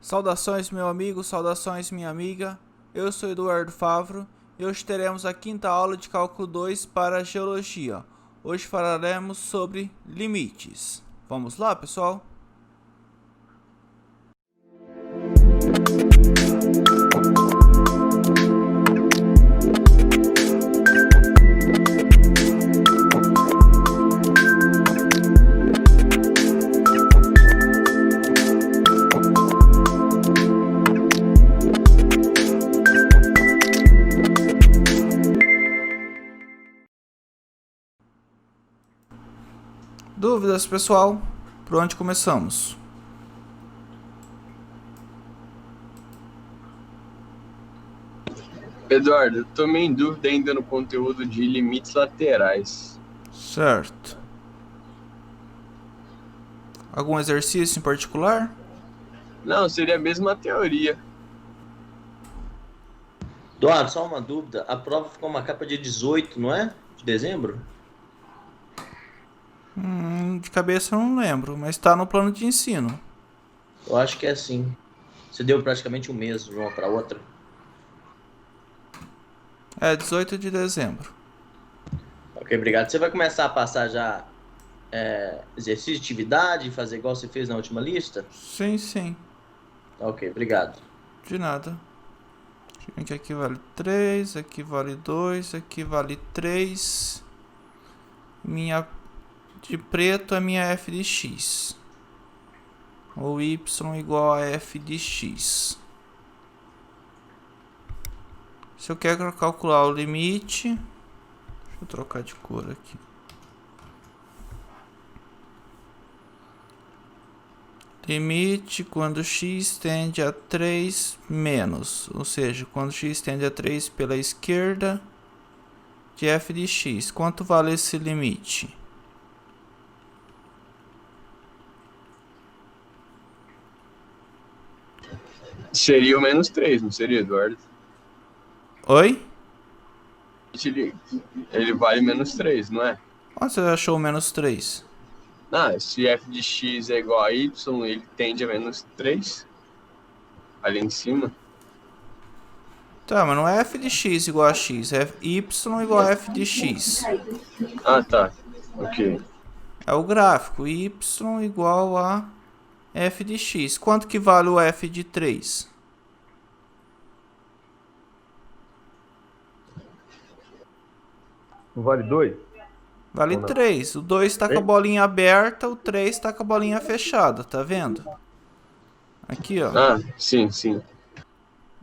Saudações, meu amigo, saudações, minha amiga. Eu sou Eduardo Favro e hoje teremos a quinta aula de Cálculo 2 para Geologia. Hoje falaremos sobre limites. Vamos lá, pessoal? Dúvidas, pessoal? Por onde começamos? Eduardo, eu tô meio em dúvida ainda no conteúdo de limites laterais. Certo. Algum exercício em particular? Não, seria a mesma teoria. Eduardo, só uma dúvida. A prova ficou marcada para dia 18, não é? De dezembro? De cabeça eu não lembro, mas está no plano de ensino. Eu acho que é assim. Você deu praticamente um mês de uma para outra. É 18 de dezembro. Ok, obrigado. Você vai começar a passar já exercício de atividade, fazer igual você fez na última lista? Sim, sim. Ok, obrigado. De nada. Gente, aqui vale 3, aqui vale 2, aqui vale 3. Minha de preto é minha f de x. Ou y igual a f de x. Se eu quero calcular o limite... Deixa eu trocar de cor aqui. Limite quando x tende a 3 menos, ou seja, quando x tende a 3 pela esquerda de f de x. Quanto vale esse limite? Seria o menos 3, não seria, Eduardo? Oi? Ele vale menos 3, não é? Onde você achou menos 3? Ah, se f de x é igual a y, ele tende a menos 3. Ali em cima. Tá, mas não é f de x igual a x, é y igual a f de x. Ah, tá. Ok. É o gráfico, y igual a f de x. Quanto que vale o f de 3? Não vale 2? Vale 3. O 2 está com a bolinha aberta, o 3 está com a bolinha fechada, tá vendo? Aqui, ó. Ah, sim, sim.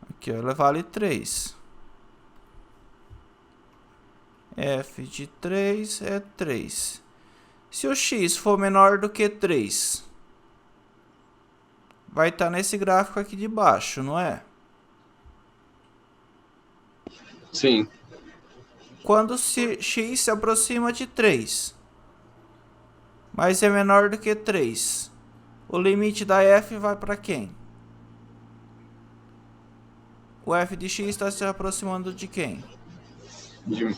Aqui, ó, ela vale 3. F de 3 é 3. Se o x for menor do que 3, vai estar nesse gráfico aqui de baixo, não é? Sim. Quando x se aproxima de 3, mas é menor do que 3, o limite da f vai para quem? O f de x está se aproximando de quem? De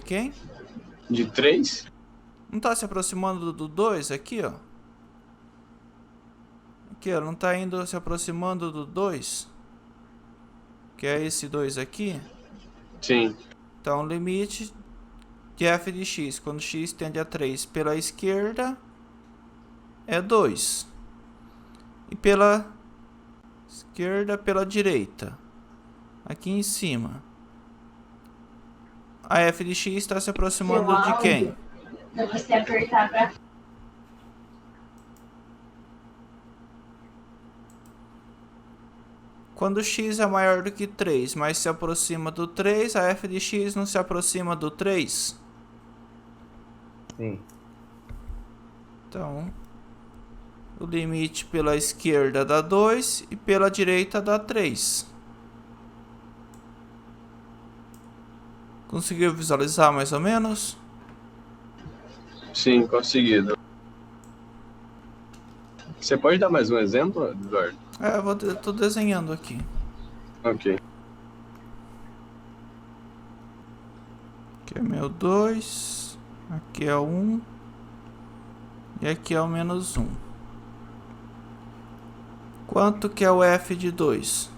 quem? De 3? Não está se aproximando do 2 aqui, ó? Aqui, ó, não está indo se aproximando do 2? Que é esse 2 aqui? Sim. Então, o limite de f de x, quando x tende a 3 pela esquerda, é 2. E pela esquerda, pela direita, aqui em cima, a f de x está se aproximando de quem? Você apertar pra... Quando x é maior do que 3, mas se aproxima do 3, a f de x não se aproxima do 3? Sim. Então, o limite pela esquerda dá 2 e pela direita dá 3. Conseguiu visualizar mais ou menos? Sim, conseguido. Você pode dar mais um exemplo, Eduardo? Eu tô desenhando aqui. Ok. Aqui é meu 2, aqui é o 1 e aqui é o menos 1. Quanto que é o f de 2?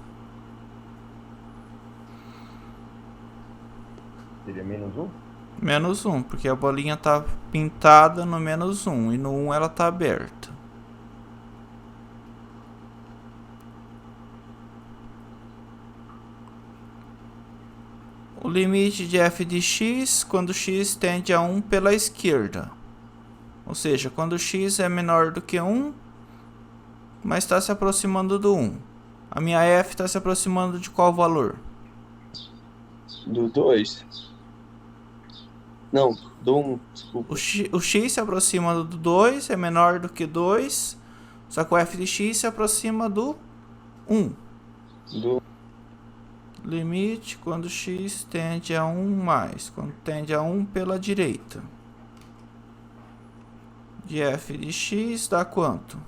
Seria menos 1? Menos 1, porque a bolinha tá pintada no menos 1 e no 1 ela tá aberta. O limite de f de x quando x tende a 1 pela esquerda. Ou seja, quando x é menor do que 1, mas está se aproximando do 1. A minha f está se aproximando de qual valor? Do 2. Não, do 1, desculpa. O x se aproxima do 2, é menor do que 2, só que o f de x se aproxima do 1. Do... Limite quando x tende a 1 mais, quando tende a 1 pela direita. De f de x dá quanto?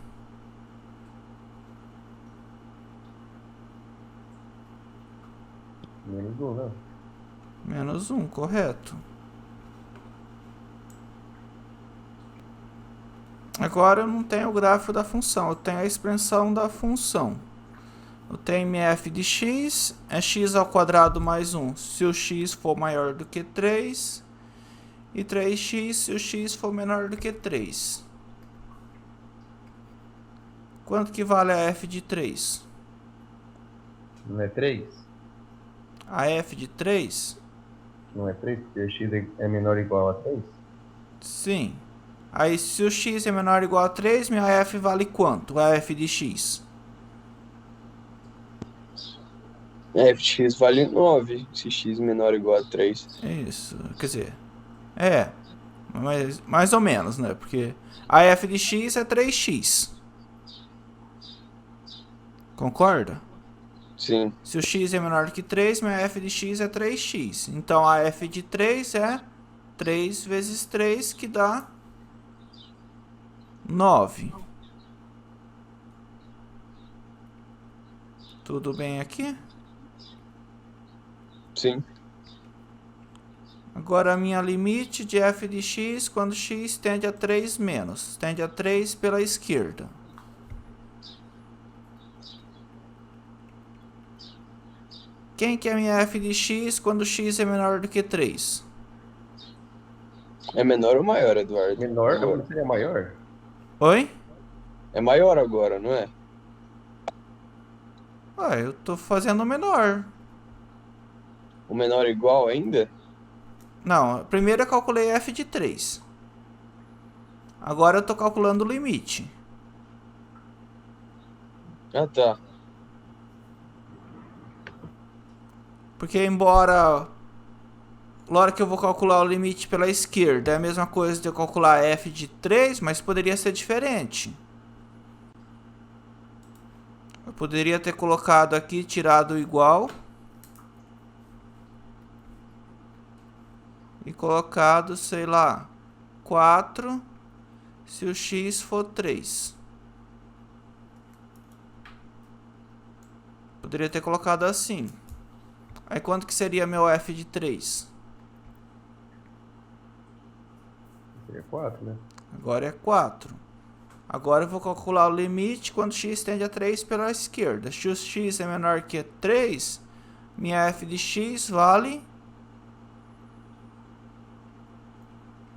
Menos 1, né? Menos 1, correto. Agora eu não tenho o gráfico da função, eu tenho a expressão da função. Eu tenho minha f de x, é x ao quadrado mais 1, se o x for maior do que 3, e 3x se o x for menor do que 3. Quanto que vale a f de 3? Não é 3? A f de 3? Não é 3? Porque x é menor ou igual a 3? Sim. Aí se o x é menor ou igual a 3, minha f vale quanto? A f de x? f de x vale 9, se x menor ou igual a 3. Isso, quer dizer, mas mais ou menos, né? Porque a f de x é 3x. Concorda? Sim. Se o x é menor do que 3, minha f de x é 3x. Então a f de 3 é 3 vezes 3, que dá 9. Tudo bem aqui? Sim. Agora a minha limite de f de x quando x tende a 3 menos. Tende a 3 pela esquerda. Quem que é a minha f de x quando x é menor do que 3? É menor ou maior, Eduardo? Menor? Agora. Não seria maior? Oi? É maior agora, não é? Ah, eu tô fazendo menor. O menor é igual ainda? Não, primeiro eu calculei f de 3. Agora eu tô calculando o limite. Ah, tá. Porque embora na hora que eu vou calcular o limite pela esquerda é a mesma coisa de eu calcular f de 3, mas poderia ser diferente. Eu poderia ter colocado aqui, tirado o igual. E colocado, sei lá, 4 se o x for 3. Poderia ter colocado assim. Aí quanto que seria meu f de 3? Seria 4, né? Agora é 4. Agora eu vou calcular o limite quando x tende a 3 pela esquerda. Se o x é menor que 3, minha f de x vale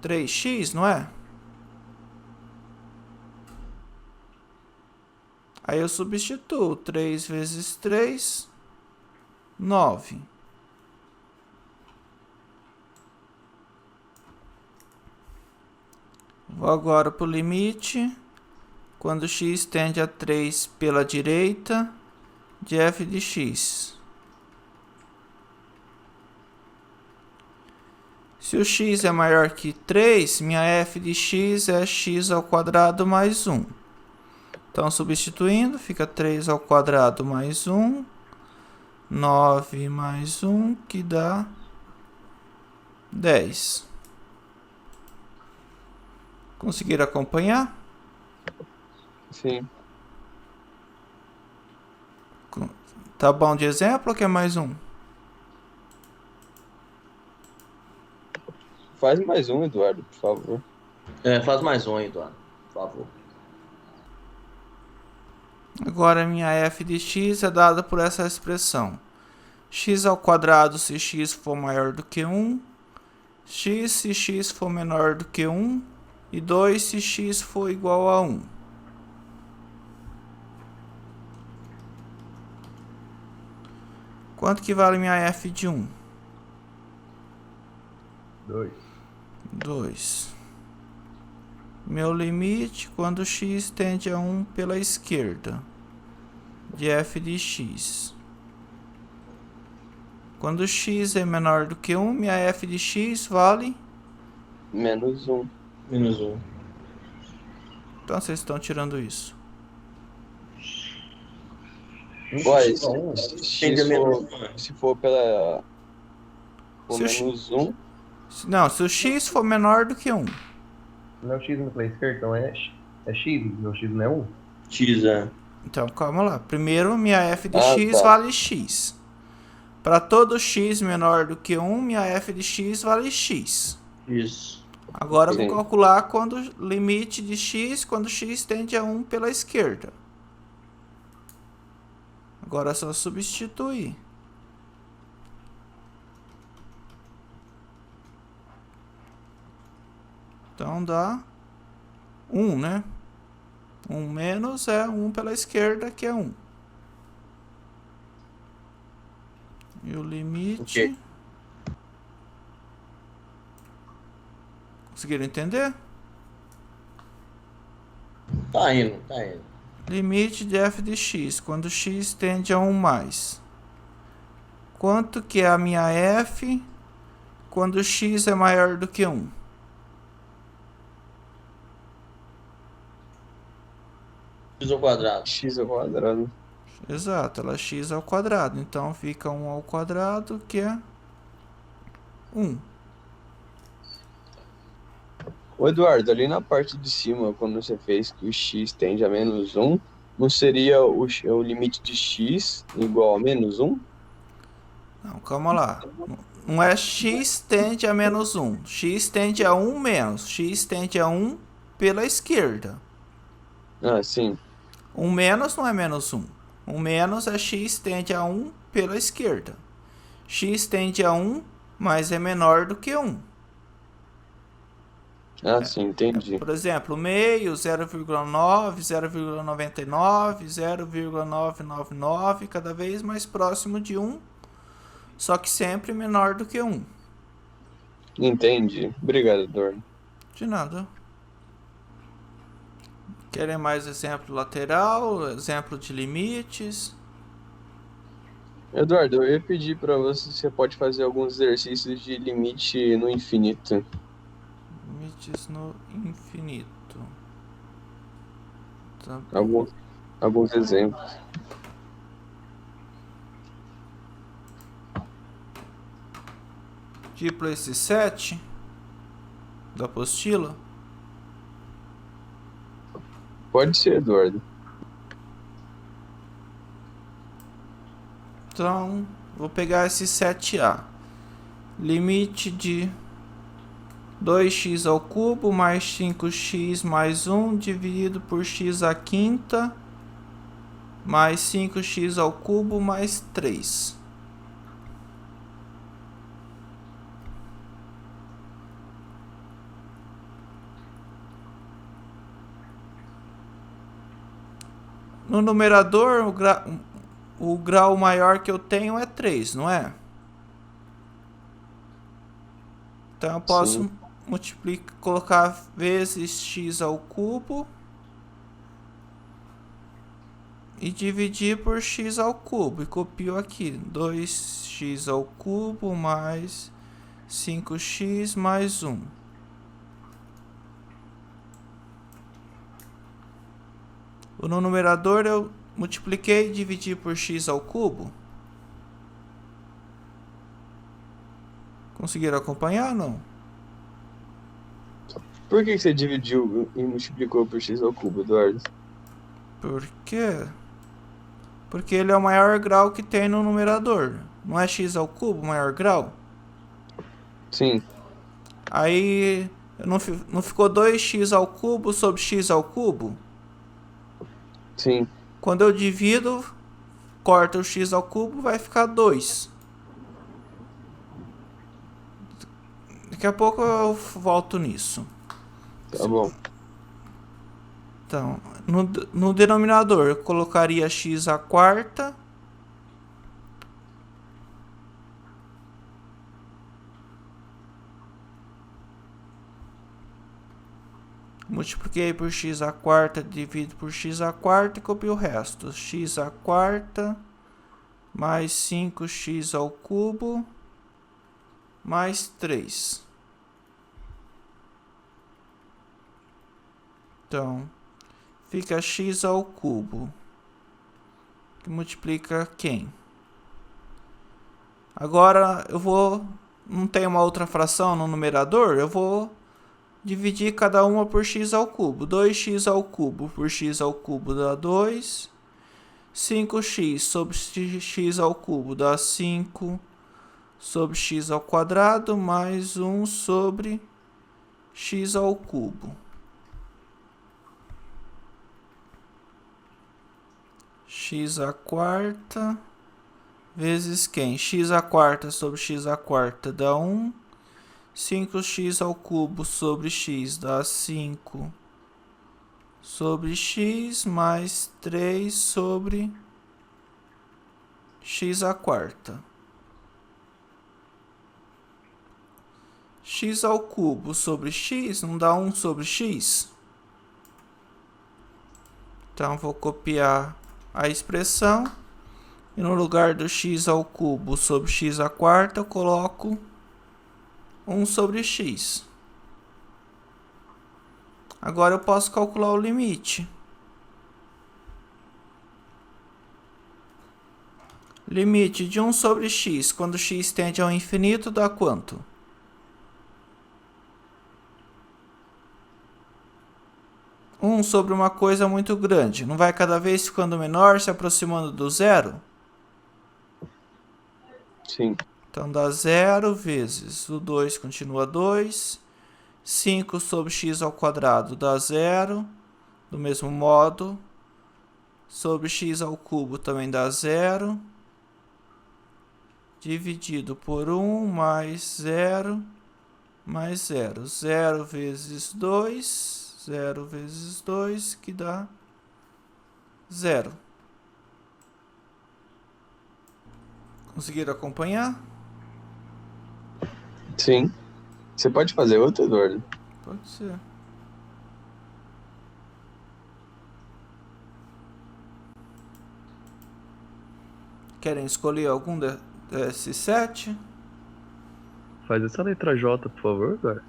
3x, não é? Aí eu substituo 3 vezes 3, 9. Vou agora para o limite. Quando x tende a 3 pela direita, de f de x. Se o x é maior que 3, minha f de x é x ao quadrado mais 1. Então, substituindo, fica 3 ao quadrado mais 1, 9 mais 1, que dá 10. Conseguiram acompanhar? Sim. Tá bom de exemplo ou quer mais um? Faz mais um, Eduardo, por favor. Faz mais um, Eduardo, por favor. Agora minha f de x é dada por essa expressão. X ao quadrado se x for maior do que 1. X se x for menor do que 1. E 2 se x for igual a 1. Quanto que vale minha f de 1? 2. 2. Meu limite quando x tende a 1 pela esquerda de f de x. Quando x é menor do que 1, minha f de x vale... Menos 1. Menos 1. Então vocês estão tirando isso. Ué, se for pela... For Se o menos 1... Não, se o x for menor do que 1. Não é o x pela esquerda, então é x, o x não é 1. X, é. Então, calma lá. Primeiro, minha f de Ah, x tá. vale x. Para todo x menor do que 1, minha f de x vale x. Isso. Agora eu Sim. vou calcular quando limite de x quando x tende a 1 pela esquerda. Agora é só substituir. Então dá 1, né? 1 menos é 1 pela esquerda, que é 1. E o limite... Ok. Conseguiram entender? Tá indo, tá indo. Limite de f de x, quando x tende a 1 mais. Quanto que é a minha f quando x é maior do que 1? X ao quadrado. X ao quadrado. Exato, ela é x ao quadrado. Então fica 1 ao quadrado, que é 1. Ô Eduardo, ali na parte de cima, quando você fez que o x tende a menos 1, não seria o limite de x igual a menos 1? Não, calma lá. Não é x tende a menos 1. X tende a 1 menos. X tende a 1 pela esquerda. Ah, sim. 1 menos não é menos 1. 1 menos é x tende a 1 pela esquerda. X tende a 1, mas é menor do que 1. Ah, sim, entendi. Por exemplo, meio, 0,9, 0,99, 0,999, cada vez mais próximo de 1, só que sempre menor do que 1. Entendi. Obrigado, Eduardo. De nada. Querem mais exemplo lateral, exemplo de limites? Eduardo, eu ia pedir para você, você pode fazer alguns exercícios de limite no infinito. Limites no infinito. Tá bom. Alguns exemplos. Tipo esse 7 da apostila. Pode ser, Eduardo. Então, vou pegar esse 7a. Limite de 2x ao cubo mais 5x mais 1 dividido por x à quinta mais 5x ao cubo mais 3. No numerador, o grau maior que eu tenho é 3, não é? Então eu posso multiplicar, colocar vezes x ao cubo e dividir por x ao cubo. E copio aqui, 2x ao cubo mais 5x mais 1. No numerador eu multipliquei e dividi por x ao cubo. Conseguiram acompanhar ou não? Por que você dividiu e multiplicou por x ao cubo, Eduardo? Por quê? Porque ele é o maior grau que tem no numerador. Não é x ao cubo o maior grau? Sim. Aí não ficou 2x ao cubo sobre x ao cubo? Sim. Quando eu divido, corta o x ao cubo, vai ficar 2. Daqui a pouco eu volto nisso. Tá bom. Então, no denominador, eu colocaria x à quarta. Multipliquei por x à quarta, divido por x à quarta e copio o resto. X à quarta mais 5x ao cubo mais 3. Então, fica x ao cubo, que multiplica quem? Agora eu vou, não tem uma outra fração no numerador, eu vou dividir cada uma por x ao cubo. 2x ao cubo por x ao cubo dá 2. 5x sobre x ao cubo dá 5 sobre x ao quadrado mais 1 sobre x ao cubo. X à quarta vezes quem? X à quarta sobre x à quarta dá 1. 5x ao cubo sobre x dá 5 sobre x mais 3 sobre x à quarta. X ao cubo sobre x não dá 1 sobre x? Então vou copiar a expressão e no lugar do x ao cubo sobre x à quarta eu coloco 1 sobre x. Agora eu posso calcular o limite. Limite de 1 sobre x, quando x tende ao infinito, dá quanto? Um sobre uma coisa muito grande. Não vai cada vez ficando menor, se aproximando do zero? Sim. Então dá 0 vezes o 2 continua 2. 5 sobre x ao quadrado dá 0. Do mesmo modo, sobre x ao cubo também dá 0. Dividido por 1 mais 0 mais 0. 0 vezes 2. 0 vezes 2, que dá 0. Conseguiram acompanhar? Sim. Você pode fazer outro, Eduardo? Pode ser. Querem escolher algum desses 7? Faz essa letra J, por favor, Eduardo.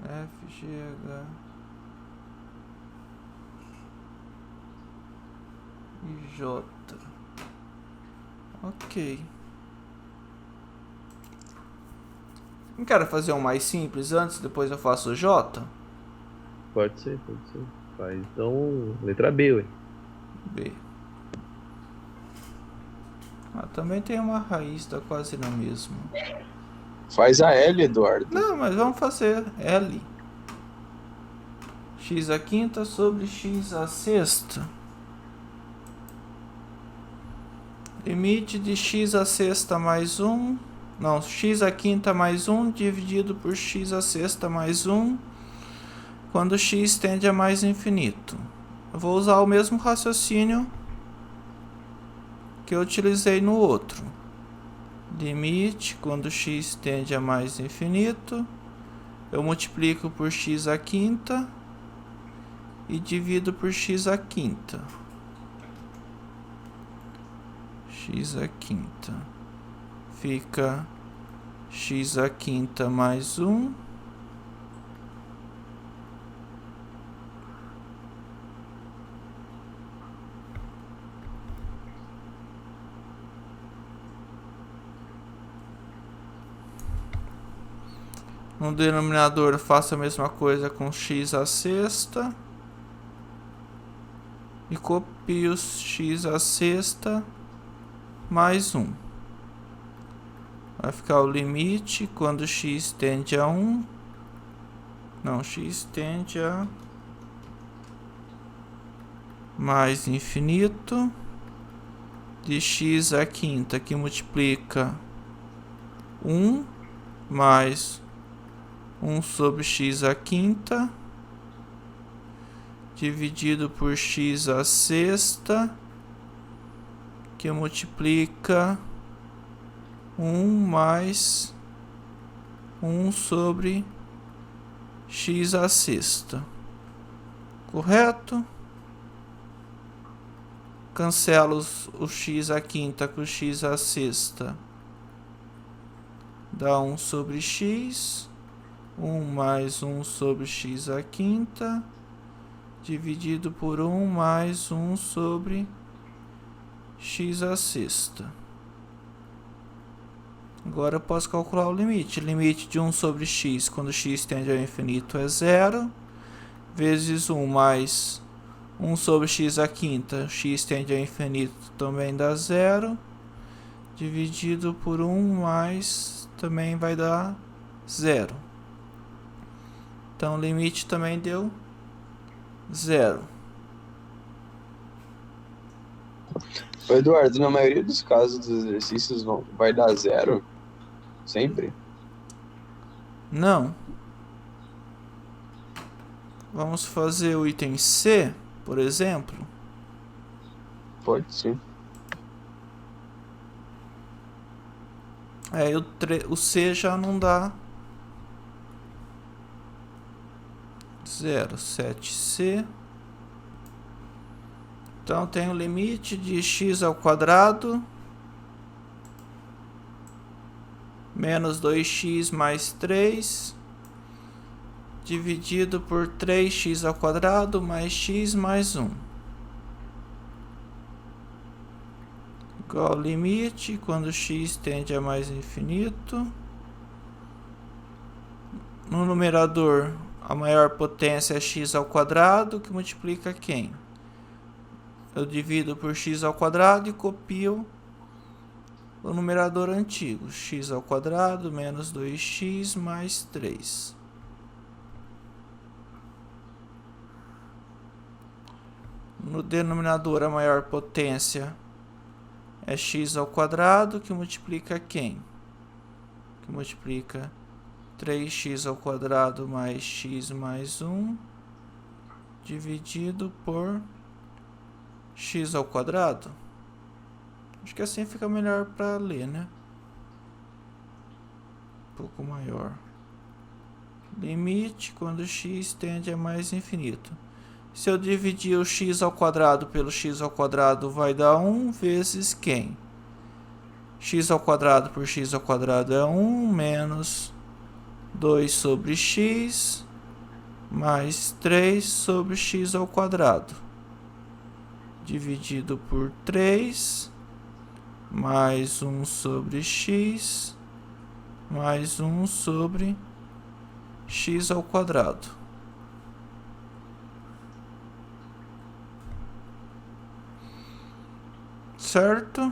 F, G, H e J. Ok. Não quero fazer um mais simples antes, depois eu faço o J? Pode ser, pode ser. Faz então letra B, ué. B. Também tem uma raiz, tá quase na mesma. Faz a L, Eduardo. Não, mas vamos fazer L. X à quinta sobre x à sexta. Limite de x à sexta mais 1. Não, x à quinta mais 1 dividido por x à sexta mais 1. Quando x tende a mais infinito. Eu vou usar o mesmo raciocínio que eu utilizei no outro. Limite, quando x tende a mais infinito, eu multiplico por x à quinta e divido por x à quinta. X à quinta fica x à quinta mais 1. No denominador eu faço a mesma coisa com x à sexta. E copio x à sexta mais 1. Vai ficar o limite quando x tende a 1. Não, x tende a mais infinito, de x à quinta, que multiplica 1 mais 1 sobre x à quinta, dividido por x à sexta, que multiplica 1 mais 1 sobre x à sexta. Correto? Cancelo o x à quinta com o x à sexta. Dá 1 sobre x. 1 mais 1 sobre x à quinta. Dividido por 1 mais 1 sobre x à sexta. Agora eu posso calcular o limite. Limite de 1 sobre x, quando x tende ao infinito, é 0. Vezes 1 mais 1 sobre x à quinta, x tende ao infinito, também dá 0. Dividido por 1 mais, também vai dar 0. Então o limite também deu 0. Eduardo, na maioria dos casos dos exercícios vai dar 0? Sempre? Não. Vamos fazer o item C, por exemplo. Pode sim. O C já não dá 0, 7C. Então tem o limite de x ao quadrado menos 2x mais 3 dividido por 3x ao quadrado mais x mais 1. Igual ao limite quando x tende a mais infinito. No numerador, a maior potência é x ao quadrado, que multiplica quem? Eu divido por x ao quadrado e copio o numerador antigo. X ao quadrado menos 2x mais 3. No denominador, a maior potência é x ao quadrado, que multiplica quem? Que multiplica 3x ao quadrado mais x mais 1, dividido por x ao quadrado. Acho que assim fica melhor para ler, né? Um pouco maior. Limite quando x tende a mais infinito. Se eu dividir o x ao quadrado pelo x ao quadrado, vai dar 1 vezes quem? X ao quadrado por x ao quadrado é 1 menos 2 sobre x mais 3 sobre x ao quadrado. Dividido por 3 mais 1 sobre x mais 1 sobre x ao quadrado. Certo?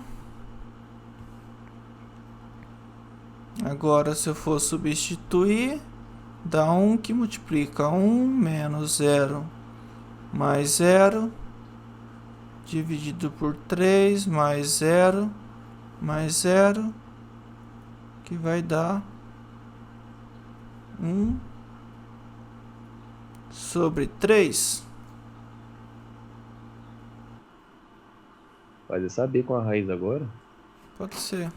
Agora, se eu for substituir, dá 1 que multiplica 1 menos 0 mais 0, dividido por 3 mais 0 mais 0, que vai dar 1 sobre 3. Pode saber com a raiz agora? Pode ser.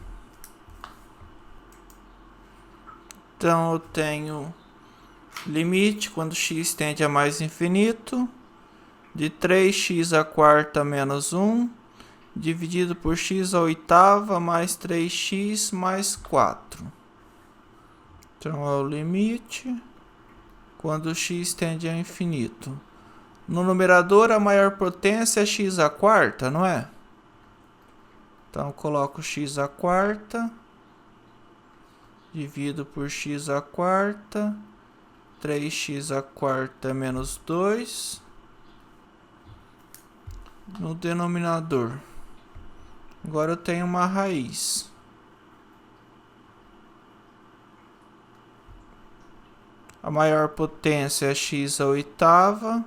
Então eu tenho limite quando x tende a mais infinito de 3x à quarta menos 1 dividido por x à oitava mais 3x mais 4. Então é o limite quando x tende a infinito. No numerador, a maior potência é x à quarta, não é? Então eu coloco x à quarta, divido por x à quarta, 3x à quarta menos 2. No denominador, agora eu tenho uma raiz. A maior potência é x à oitava,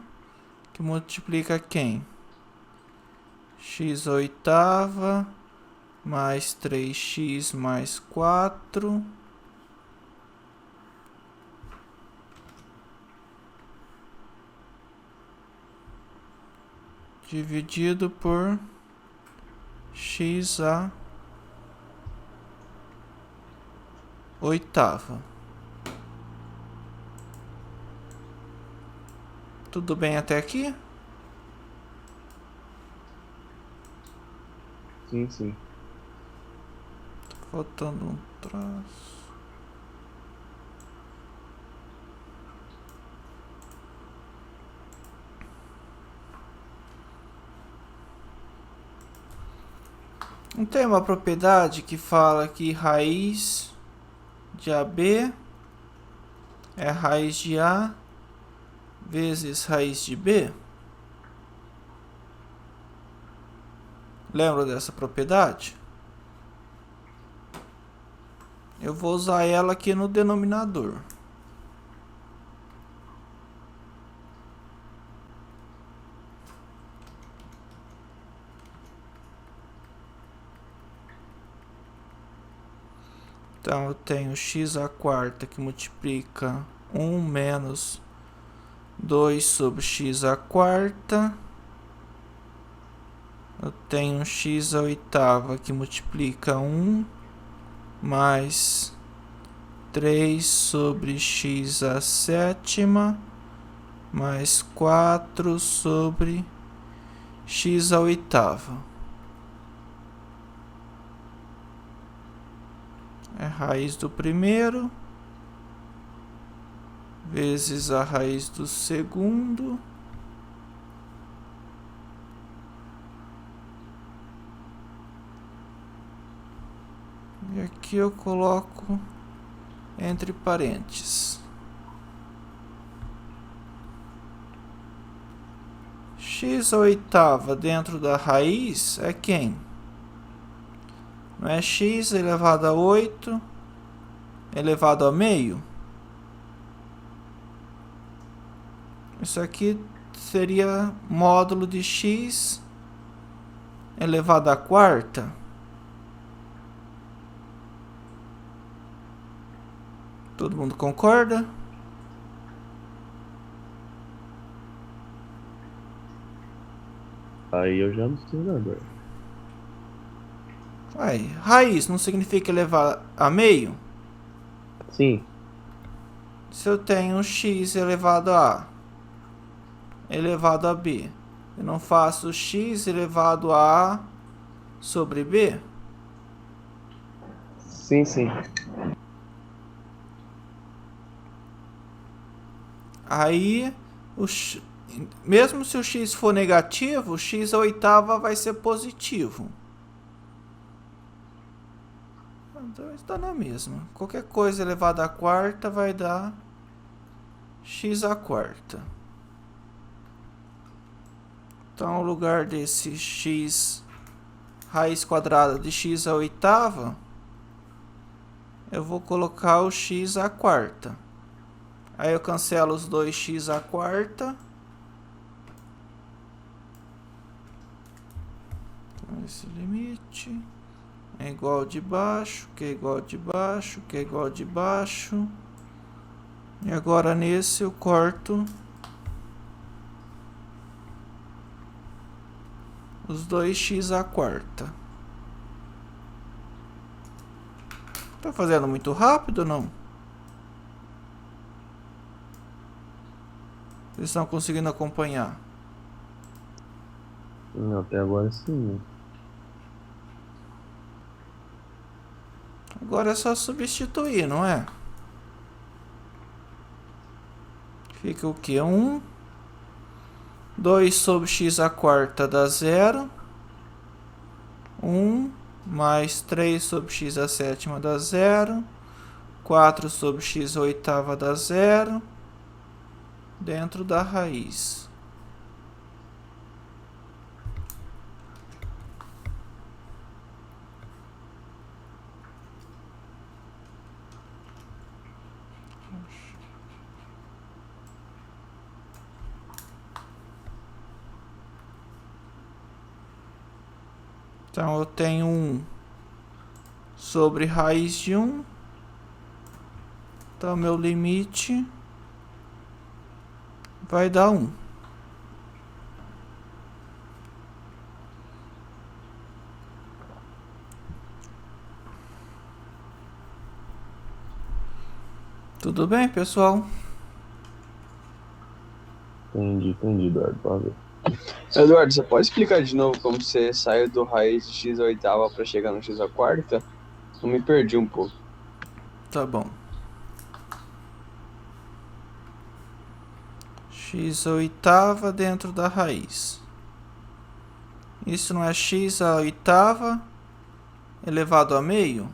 que multiplica quem? x oitava mais 3x mais 4 dividido por x à oitava. Tudo bem até aqui? Sim, sim. Faltando um traço. Tem uma propriedade que fala que raiz de AB é raiz de A vezes raiz de B. Lembra dessa propriedade? Eu vou usar ela aqui no denominador. Então, eu tenho x à quarta que multiplica 1 menos 2 sobre x à quarta. Eu tenho x à oitava que multiplica 1 mais 3 sobre x à sétima mais 4 sobre x à oitava. É raiz do primeiro vezes a raiz do segundo e aqui eu coloco entre parênteses. X à oitava dentro da raiz é quem? Não é x elevado a 8 elevado a meio? Isso aqui seria módulo de x elevado à quarta. Todo mundo concorda? Aí eu já não sei nada. Ué, raiz não significa elevar a meio? Sim. Se eu tenho x elevado a A elevado a B, eu não faço x elevado a A sobre B? Sim, sim. Aí, mesmo se o x for negativo, o x à oitava vai ser positivo. Então está na mesma. Qualquer coisa elevada à quarta vai dar x à quarta. Então, no lugar desse x raiz quadrada de x à oitava, eu vou colocar o x à quarta. Aí eu cancelo os dois x à quarta. Então, esse limite é igual de baixo, que é igual de baixo, que é igual de baixo. E agora nesse eu corto os dois x à quarta. Tá fazendo muito rápido ou não? Vocês estão conseguindo acompanhar? Até agora sim. Agora é só substituir, não é? Fica o que? 1. 2 sobre x à quarta dá 0. 1 mais 3 sobre x à sétima dá 0. 4 sobre x à oitava dá 0. Dentro da raiz. Então eu tenho 1 sobre raiz de 1. Então meu limite vai dar 1. Tudo bem, pessoal? Entendi, Eduardo. Pode ver. Eduardo, você pode explicar de novo como você saiu do raiz de x à oitava para chegar no x à quarta? Eu me perdi um pouco. Tá bom. X à oitava dentro da raiz. Isso não é x à oitava elevado a meio?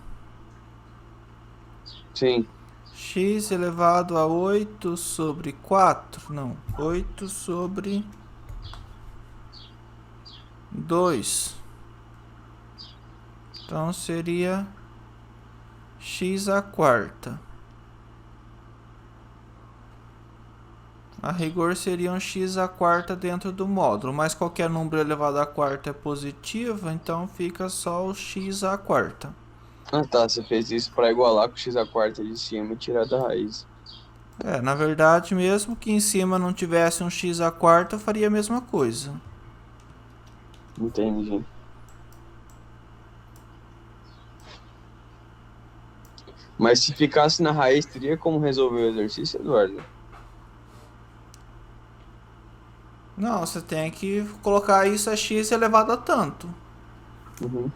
Sim. X elevado a 8 sobre 4? Não, 8 sobre 2. Então seria x à quarta. A rigor seria um x à quarta dentro do módulo, mas qualquer número elevado à quarta é positivo, então fica só o x à quarta. Ah tá, você fez isso para igualar com o x à quarta de cima e tirar da raiz. Na verdade, mesmo que em cima não tivesse um x à quarta, eu faria a mesma coisa. Entendi. Mas se ficasse na raiz, teria como resolver o exercício, Eduardo? Não, você tem que colocar isso a x elevado a tanto. Uhum.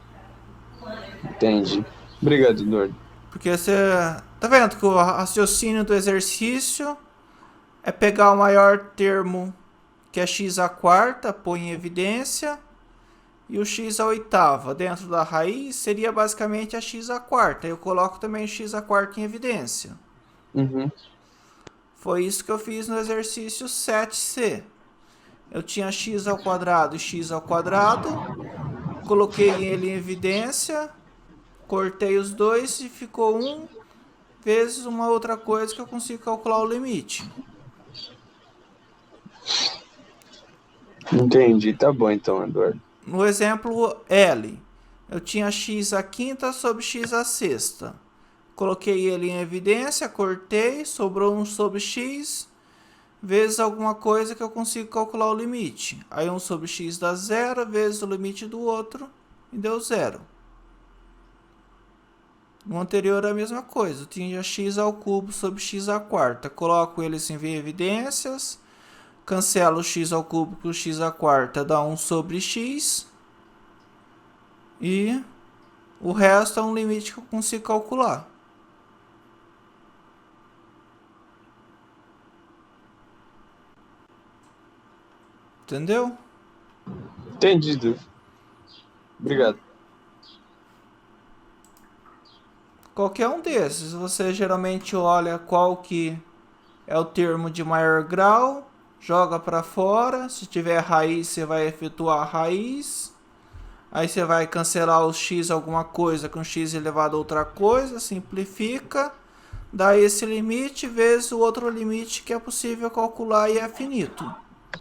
Entendi. Obrigado, Eduardo. Porque você tá vendo que o raciocínio do exercício é pegar o maior termo, que é x à quarta, põe em evidência, e o x à oitava dentro da raiz seria basicamente a x à quarta. Eu coloco também o x à quarta em evidência. Uhum. Foi isso que eu fiz no exercício 7C. Eu tinha x ao quadrado e x ao quadrado, coloquei ele em evidência, cortei os dois e ficou 1 vezes uma outra coisa que eu consigo calcular o limite. Entendi. Tá bom então, Eduardo. No exemplo L, eu tinha x à quinta sobre x à sexta. Coloquei ele em evidência, cortei, sobrou 1 sobre x, vezes alguma coisa que eu consigo calcular o limite. Aí 1 sobre x dá 0, vezes o limite do outro, e deu 0. No anterior é a mesma coisa, eu tinha x ao cubo sobre x à quarta. Coloco eles em evidências, cancelo o x ao cubo com o x à quarta, dá 1 sobre x. E o resto é um limite que eu consigo calcular. Entendeu? Entendido. Obrigado. Qualquer um desses, você geralmente olha qual que é o termo de maior grau, joga para fora, se tiver raiz você vai efetuar a raiz, aí você vai cancelar o x alguma coisa com x elevado a outra coisa, simplifica, dá esse limite vezes o outro limite que é possível calcular e é finito.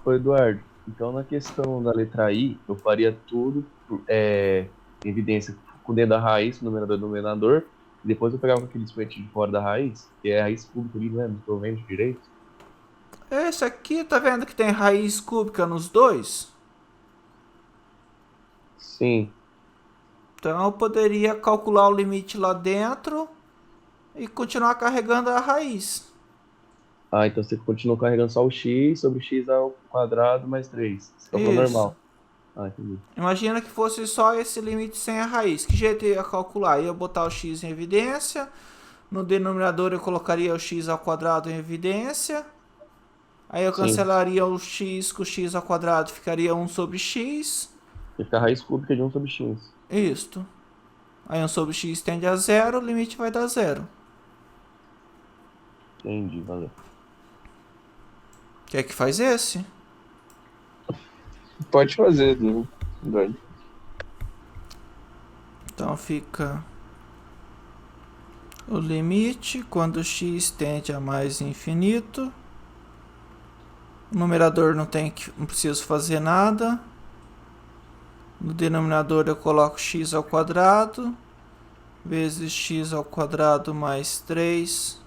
Ô, Eduardo, então na questão da letra I, eu faria tudo em evidência com o dedo da raiz, numerador e denominador, e depois eu pegava aquele expoente de fora da raiz, que é a raiz cúbica ali, né? Não estou vendo direito. Esse aqui, tá vendo que tem raiz cúbica nos dois? Sim. Então eu poderia calcular o limite lá dentro e continuar carregando a raiz. Ah, então você continua carregando só o x sobre x ao quadrado mais 3. Você calculou normal. Ah, entendi. Imagina que fosse só esse limite sem a raiz. Que jeito eu ia calcular? Eu ia botar o x em evidência. No denominador eu colocaria o x ao quadrado em evidência. Aí eu cancelaria o x com o x ao quadrado. Ficaria 1 sobre x. Fica a raiz cúbica de 1 sobre x. Isto. Aí 1 sobre x tende a 0. O limite vai dar 0. Entendi, valeu. Quer que faz esse? Pode fazer, Eduardo. Então fica o limite quando x tende a mais infinito. O numerador não preciso fazer nada. No denominador eu coloco x ao quadrado vezes x ao quadrado mais 3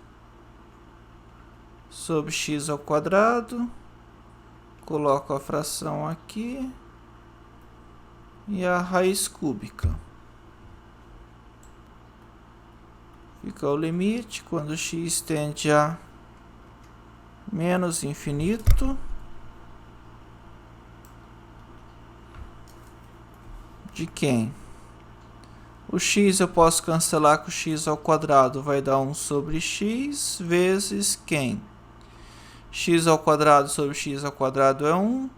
sobre x ao quadrado. Coloco a fração aqui e a raiz cúbica. Fica o limite quando x tende a menos infinito de quem? O x eu posso cancelar com x ao quadrado, vai dar 1 sobre x vezes quem? X ao quadrado sobre x ao quadrado é 1,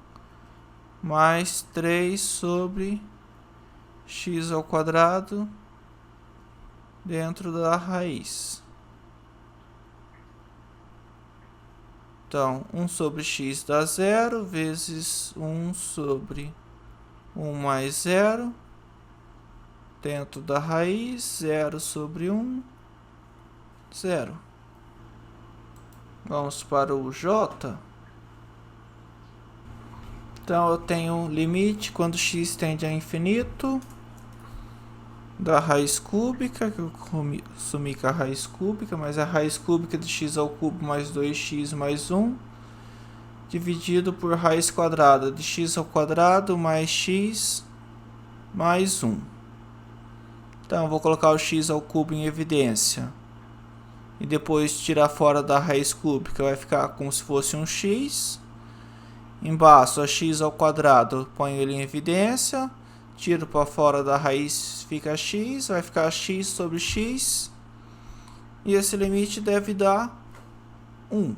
mais 3 sobre x ao quadrado dentro da raiz. Então, 1 sobre x dá 0, vezes 1 sobre 1 mais 0, dentro da raiz, 0 sobre 1, 0. Vamos para o j. Então, eu tenho limite quando x tende a infinito da raiz cúbica, que eu assumi com a raiz cúbica, mas a raiz cúbica de x ao cubo mais 2x mais 1, dividido por raiz quadrada de x ao quadrado mais x mais 1. Então, eu vou colocar o x ao cubo em evidência. E depois tirar fora da raiz cúbica, vai ficar como se fosse um x. Embaixo, a x ao quadrado, eu ponho ele em evidência. Tiro para fora da raiz, fica x, vai ficar x sobre x. E esse limite deve dar 1.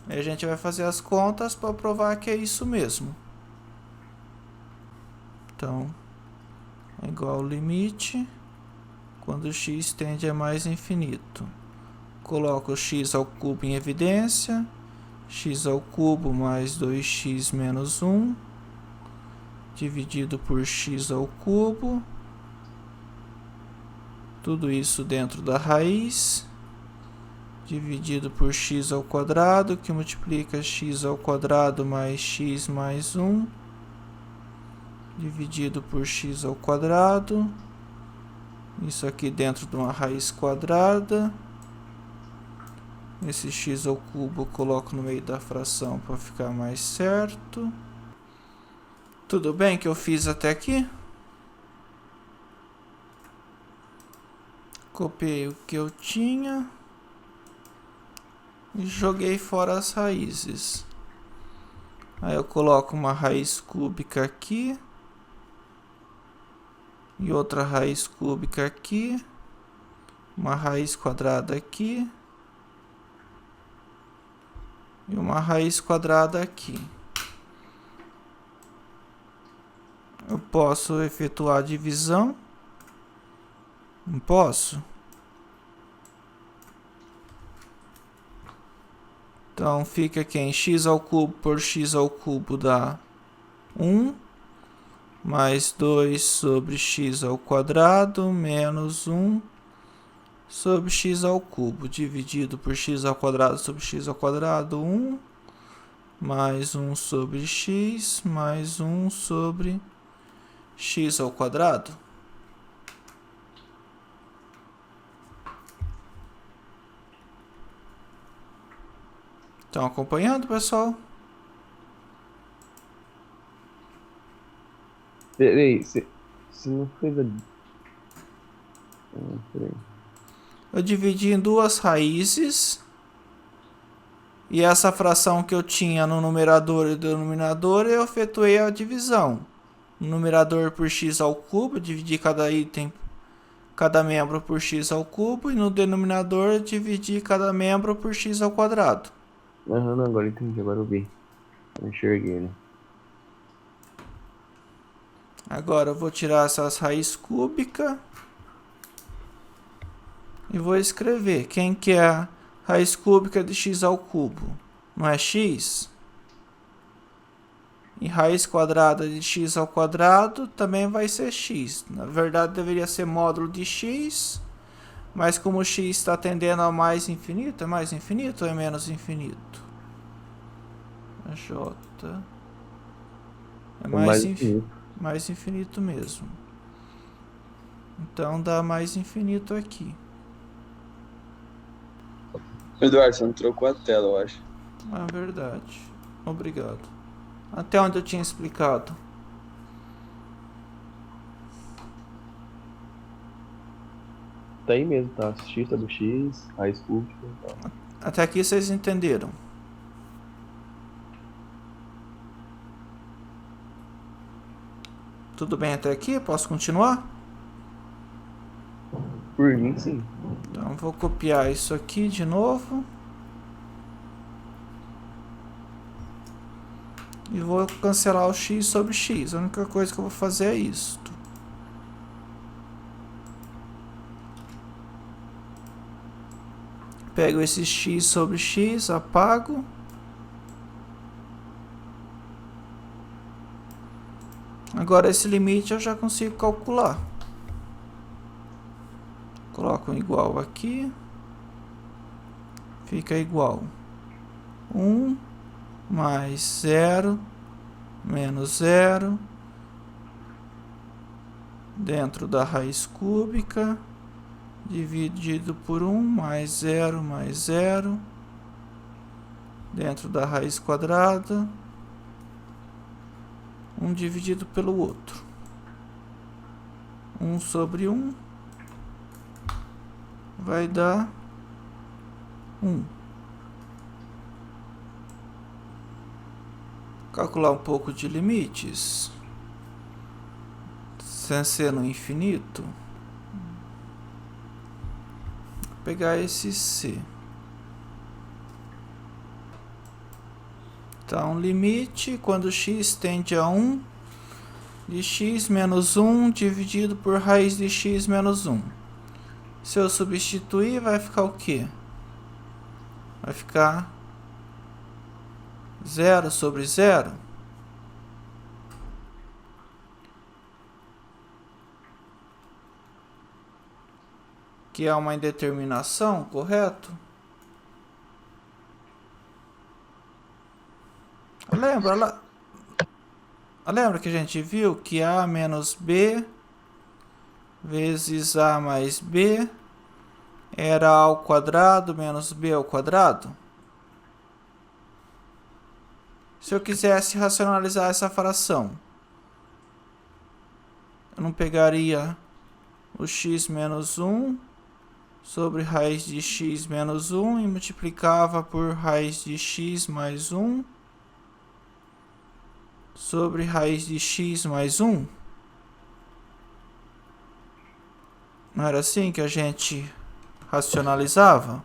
Aí a gente vai fazer as contas para provar que é isso mesmo. Então, é igual ao limite quando x tende a mais infinito. Coloco o x ao cubo em evidência. X ao cubo mais 2x menos 1. Dividido por x ao cubo. Tudo isso dentro da raiz. Dividido por x ao quadrado, que multiplica x ao quadrado mais x mais 1. Dividido por x ao quadrado. Isso aqui dentro de uma raiz quadrada. Esse x ao cubo eu coloco no meio da fração para ficar mais certo. Tudo bem que eu fiz até aqui? Copiei o que eu tinha e joguei fora as raízes. Aí eu coloco uma raiz cúbica aqui e outra raiz cúbica aqui, uma raiz quadrada aqui e uma raiz quadrada aqui. Eu posso efetuar a divisão? Não posso? Então fica aqui em x ao cubo por x ao cubo dá 1, mais 2 sobre x ao quadrado, menos 1 sobre x ao cubo, dividido por x ao quadrado sobre x ao quadrado, 1, mais 1 sobre x, mais 1 sobre x ao quadrado. Estão acompanhando, pessoal? Peraí, você não fez a... peraí. Eu dividi em duas raízes. E essa fração que eu tinha no numerador e denominador, eu efetuei a divisão. No numerador por x ao cubo, dividi cada item, cada membro por x ao cubo. E no denominador, dividi cada membro por x ao quadrado. Não, agora entendi, agora eu vi. Eu enxerguei, né? Agora eu vou tirar essas raízes cúbicas. E vou escrever. Quem que é a raiz cúbica de x ao cubo? Não é x? E raiz quadrada de x ao quadrado também vai ser x. Na verdade deveria ser módulo de x. Mas como o x está tendendo a mais infinito, é mais infinito ou é menos infinito? A j é mais infinito. Mais infinito mesmo. Então dá mais infinito aqui. Eduardo, você não trocou a tela, eu acho. É verdade. Obrigado. Até onde eu tinha explicado? Tá aí mesmo, tá? X, tá do X, raiz cúbica e tal. Até aqui vocês entenderam. Tudo bem até aqui? Posso continuar? Por mim, sim. Então vou copiar isso aqui de novo. E vou cancelar o x sobre x. A única coisa que eu vou fazer é isso. Pego esse x sobre x, apago. Agora esse limite eu já consigo calcular. Coloco um igual aqui. Fica igual 1 mais 0 menos 0 dentro da raiz cúbica dividido por 1 mais 0 dentro da raiz quadrada, 1 dividido pelo outro. 1 sobre 1 vai dar 1. Calcular um pouco de limites, sem ser no infinito. Vou pegar esse C. Então, limite quando x tende a 1 de x menos 1 dividido por raiz de x menos 1. Se eu substituir, vai ficar o quê? Vai ficar 0 sobre 0. Que é uma indeterminação, correto? Lembra que a gente viu que A menos B vezes A mais B era A ao quadrado menos B ao quadrado? Se eu quisesse racionalizar essa fração, eu não pegaria o x menos 1 sobre raiz de x menos 1 e multiplicava por raiz de x mais 1 sobre raiz de x mais 1? Não era assim que a gente racionalizava?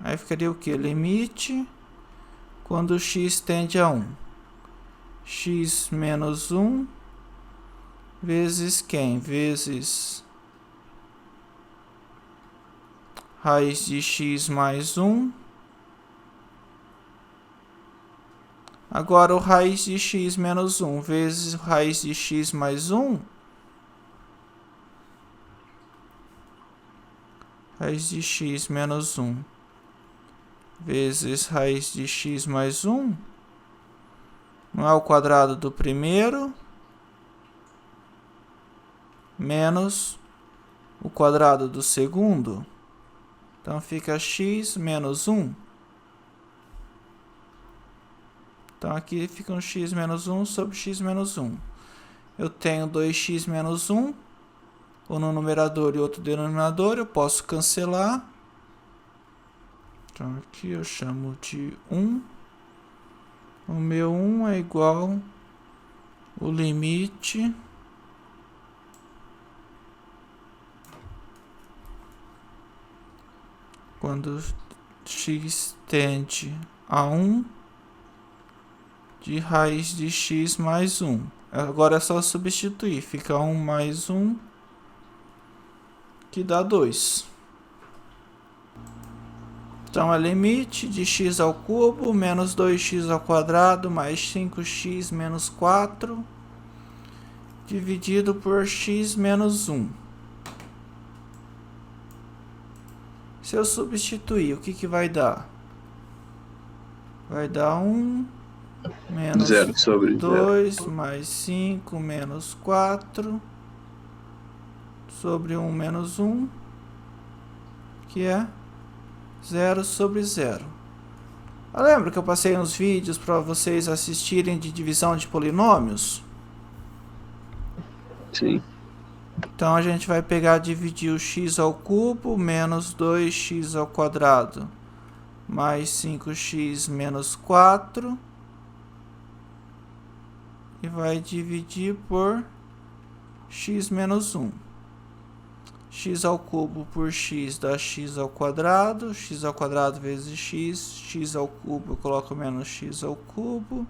Aí ficaria o que? Limite quando x tende a 1. X menos 1 vezes quem? Vezes raiz de x mais 1. Agora o raiz de x menos 1 vezes raiz de x mais 1. Raiz de x menos 1 vezes raiz de x mais 1. Não é o quadrado do primeiro menos o quadrado do segundo. Então fica x menos 1. Então aqui fica um x menos 1 sobre x menos 1. Eu tenho 2x menos 1, um no numerador e outro denominador, eu posso cancelar. Então aqui eu chamo de 1. O meu 1 é igual o limite quando x tende a 1 de raiz de x mais 1. Agora é só substituir, fica 1 mais 1, que dá 2. Então é limite de x ao cubo menos 2x ao quadrado mais 5x menos 4 dividido por x menos 1. Se eu substituir, o que vai dar? Vai dar 1 menos 0 sobre 0. 2 mais 5 menos 4 sobre 1 menos 1, que é 0 sobre 0. Lembra que eu passei uns vídeos para vocês assistirem de divisão de polinômios? Sim. Então a gente vai pegar e dividir o x ao cubo menos 2x ao quadrado mais 5x menos 4 e vai dividir por x menos 1. X ao cubo por x dá x ao quadrado vezes x ao cubo eu coloco menos x ao cubo,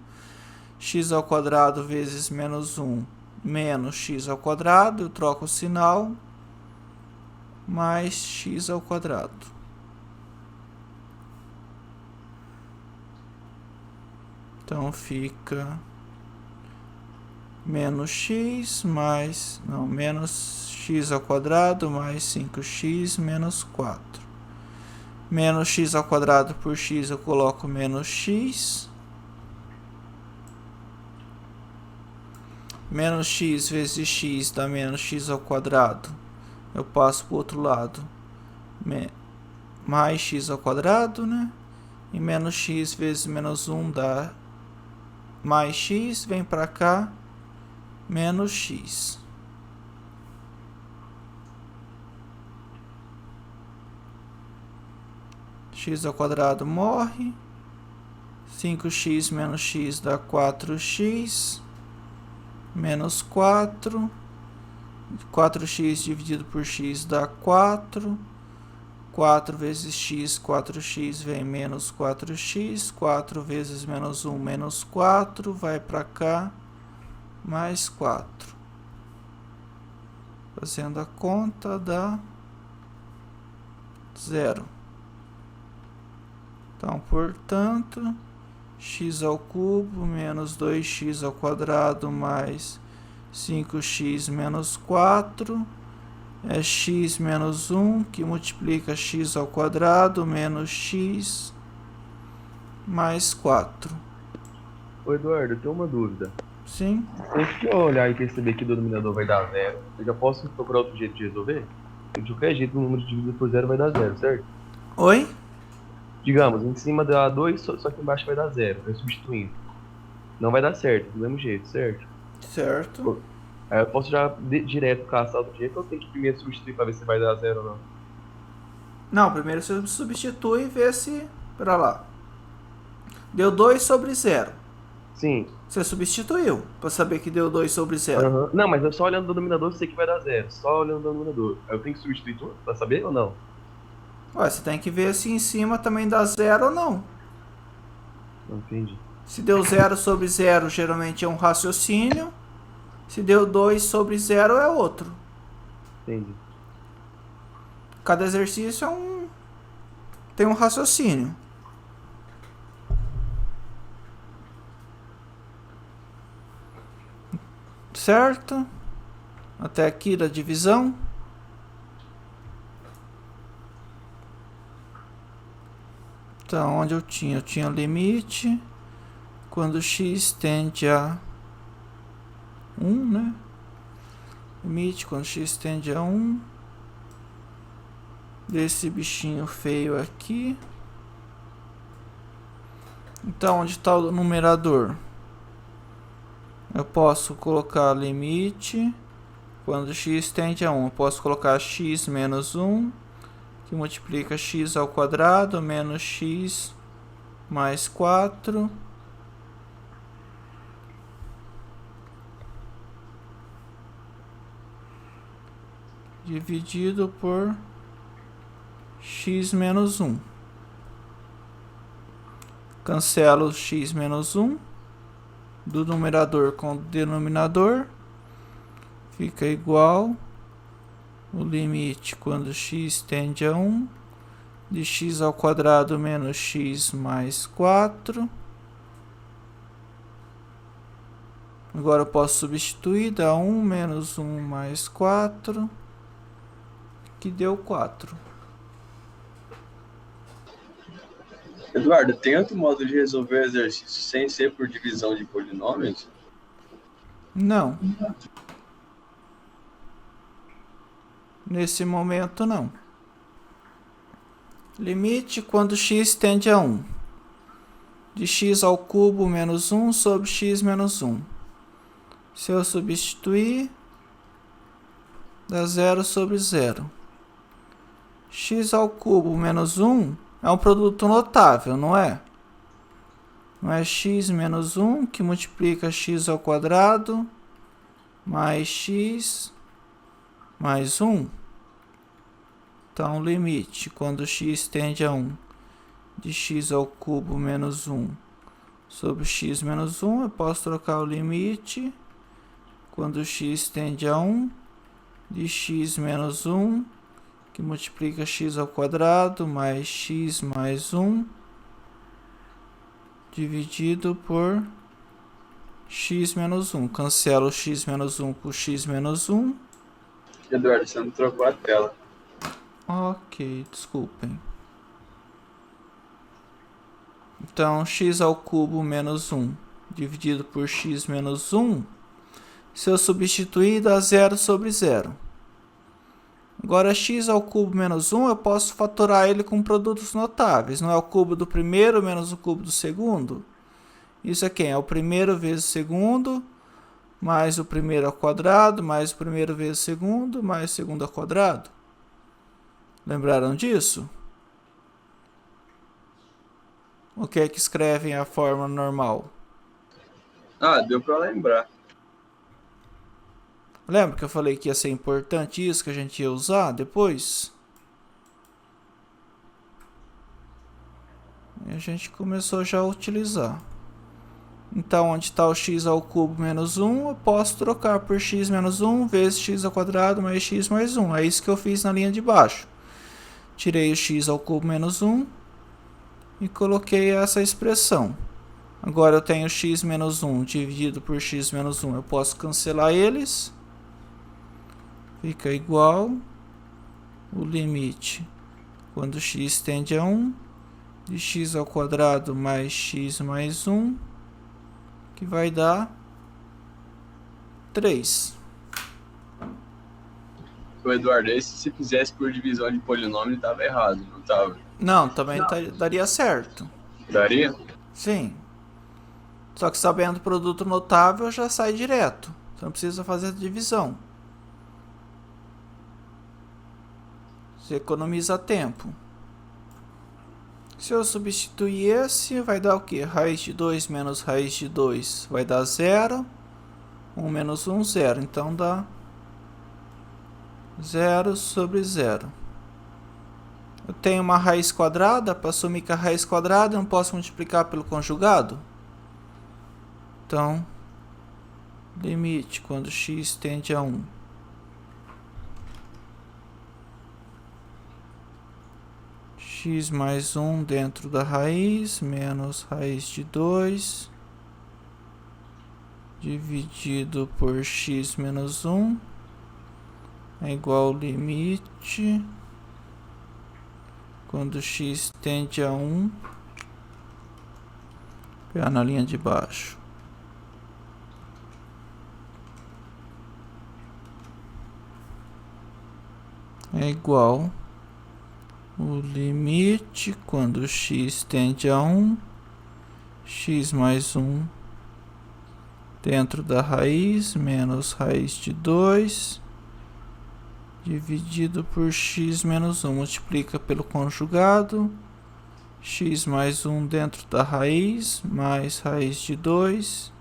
x ao quadrado vezes menos 1 menos x ao quadrado, eu troco o sinal, mais x ao quadrado. Então fica menos x mais, não, menos x ao quadrado mais 5x menos 4. Menos x ao quadrado por x eu coloco menos x. Menos x vezes x dá menos x ao quadrado. Eu passo para o outro lado. Mais x ao quadrado, né? E menos x vezes menos 1 dá mais x. Vem para cá. Menos x. X ao quadrado morre. 5x menos x dá 4x. Menos 4. 4x dividido por x dá 4. 4 vezes x, 4x vem menos 4x. 4 vezes menos 1, menos 4. Vai para cá, mais 4. Fazendo a conta dá 0. Então, portanto, x ao cubo menos 2x ao quadrado mais 5x menos 4 é x menos 1, que multiplica x ao quadrado menos x mais 4. Ô Eduardo, eu tenho uma dúvida. Sim? Sempre que eu olhar e perceber que o denominador vai dar 0, eu já posso procurar outro jeito de resolver? De qualquer jeito, o número dividido por 0 vai dar 0, certo? Oi? Digamos, em cima dá 2, só que embaixo vai dar 0. Eu substituindo. Não vai dar certo, do mesmo jeito, certo? Certo. Aí eu posso já direto caçar outro jeito ou tem que primeiro substituir para ver se vai dar 0 ou não? Não, primeiro você substitui e vê se... Pera lá. Deu 2 sobre 0. Sim. Você substituiu para saber que deu 2 sobre 0. Uhum. Não, mas eu só olhando o denominador eu sei que vai dar 0. Só olhando o denominador. Aí eu tenho que substituir tudo para saber ou não? Ué, você tem que ver se em cima também dá 0 ou não. Não entendi. Se deu 0 sobre 0, geralmente é um raciocínio. Se deu 2 sobre 0, é outro. Entendi. Cada exercício tem um raciocínio. Certo? Até aqui da divisão. Então, onde eu tinha? Eu tinha limite quando x tende a 1, né? Limite quando x tende a 1 desse bichinho feio aqui. Então, onde está o numerador? Eu posso colocar limite quando x tende a 1. Eu posso colocar x menos 1, que multiplica x ao quadrado menos x mais 4. Dividido por x menos 1. Cancelo x menos 1 do numerador com o denominador. Fica igual o limite quando x tende a 1 de x ao quadrado menos x mais 4. Agora eu posso substituir, dá 1 menos 1 mais 4, que deu 4. Eduardo, tem outro modo de resolver exercício sem ser por divisão de polinômios? Não. Nesse momento, não. Limite quando x tende a 1. De x ao cubo menos 1 sobre x menos 1. Se eu substituir, dá 0 sobre 0. X ao cubo menos 1 é um produto notável, não é? Não é x menos 1 que multiplica x ao quadrado mais x mais 1. Então, limite quando x tende a 1 de x ao cubo menos 1 sobre x menos 1, eu posso trocar o limite quando x tende a 1 de x menos 1, que multiplica x ao quadrado mais x mais 1, dividido por x menos 1. Cancelo o x menos 1 com x menos 1. Eduardo, você não trocou a tela. Ok, desculpem. Então, x ao cubo menos 1 dividido por x menos 1, se eu substituir, dá 0 sobre 0. Agora, x ao cubo menos 1, eu posso fatorar ele com produtos notáveis. Não é o cubo do primeiro menos o cubo do segundo? Isso é quem? É o primeiro vezes o segundo, mais o primeiro ao quadrado, mais o primeiro vezes o segundo, mais o segundo ao quadrado. Lembraram disso? O que é que escrevem a forma normal? Ah, deu para lembrar. Lembra que eu falei que ia ser importante isso, que a gente ia usar depois? E a gente começou já a utilizar. Então, onde está o x ao cubo menos 1, eu posso trocar por x menos 1 vezes x ao quadrado mais x mais 1. É isso que eu fiz na linha de baixo. Tirei o x ao cubo menos 1 e coloquei essa expressão. Agora eu tenho x menos 1 dividido por x menos 1. Eu posso cancelar eles. Fica igual o limite quando x tende a 1 de x ao quadrado mais x mais 1, que vai dar 3. O Eduardo, esse se fizesse por divisão de polinômio estava errado, não estava? Não, também daria certo. Daria? Sim. Só que sabendo produto notável já sai direto. Você não precisa fazer a divisão. Você economiza tempo. Se eu substituir esse, vai dar o quê? Raiz de 2 menos raiz de 2 vai dar 0. 1 menos 1, 0. Então dá 0 sobre 0. Eu tenho uma raiz quadrada. Para assumir que a raiz quadrada eu não posso multiplicar pelo conjugado. Então, limite quando x tende a 1. X mais 1 dentro da raiz, menos raiz de 2, dividido por x menos 1, é igual ao limite, quando x tende a 1, pegar na linha de baixo. É igual o limite quando x tende a 1, x mais 1 dentro da raiz, menos raiz de 2, dividido por x menos 1. Multiplica pelo conjugado, x mais 1 dentro da raiz, mais raiz de 2,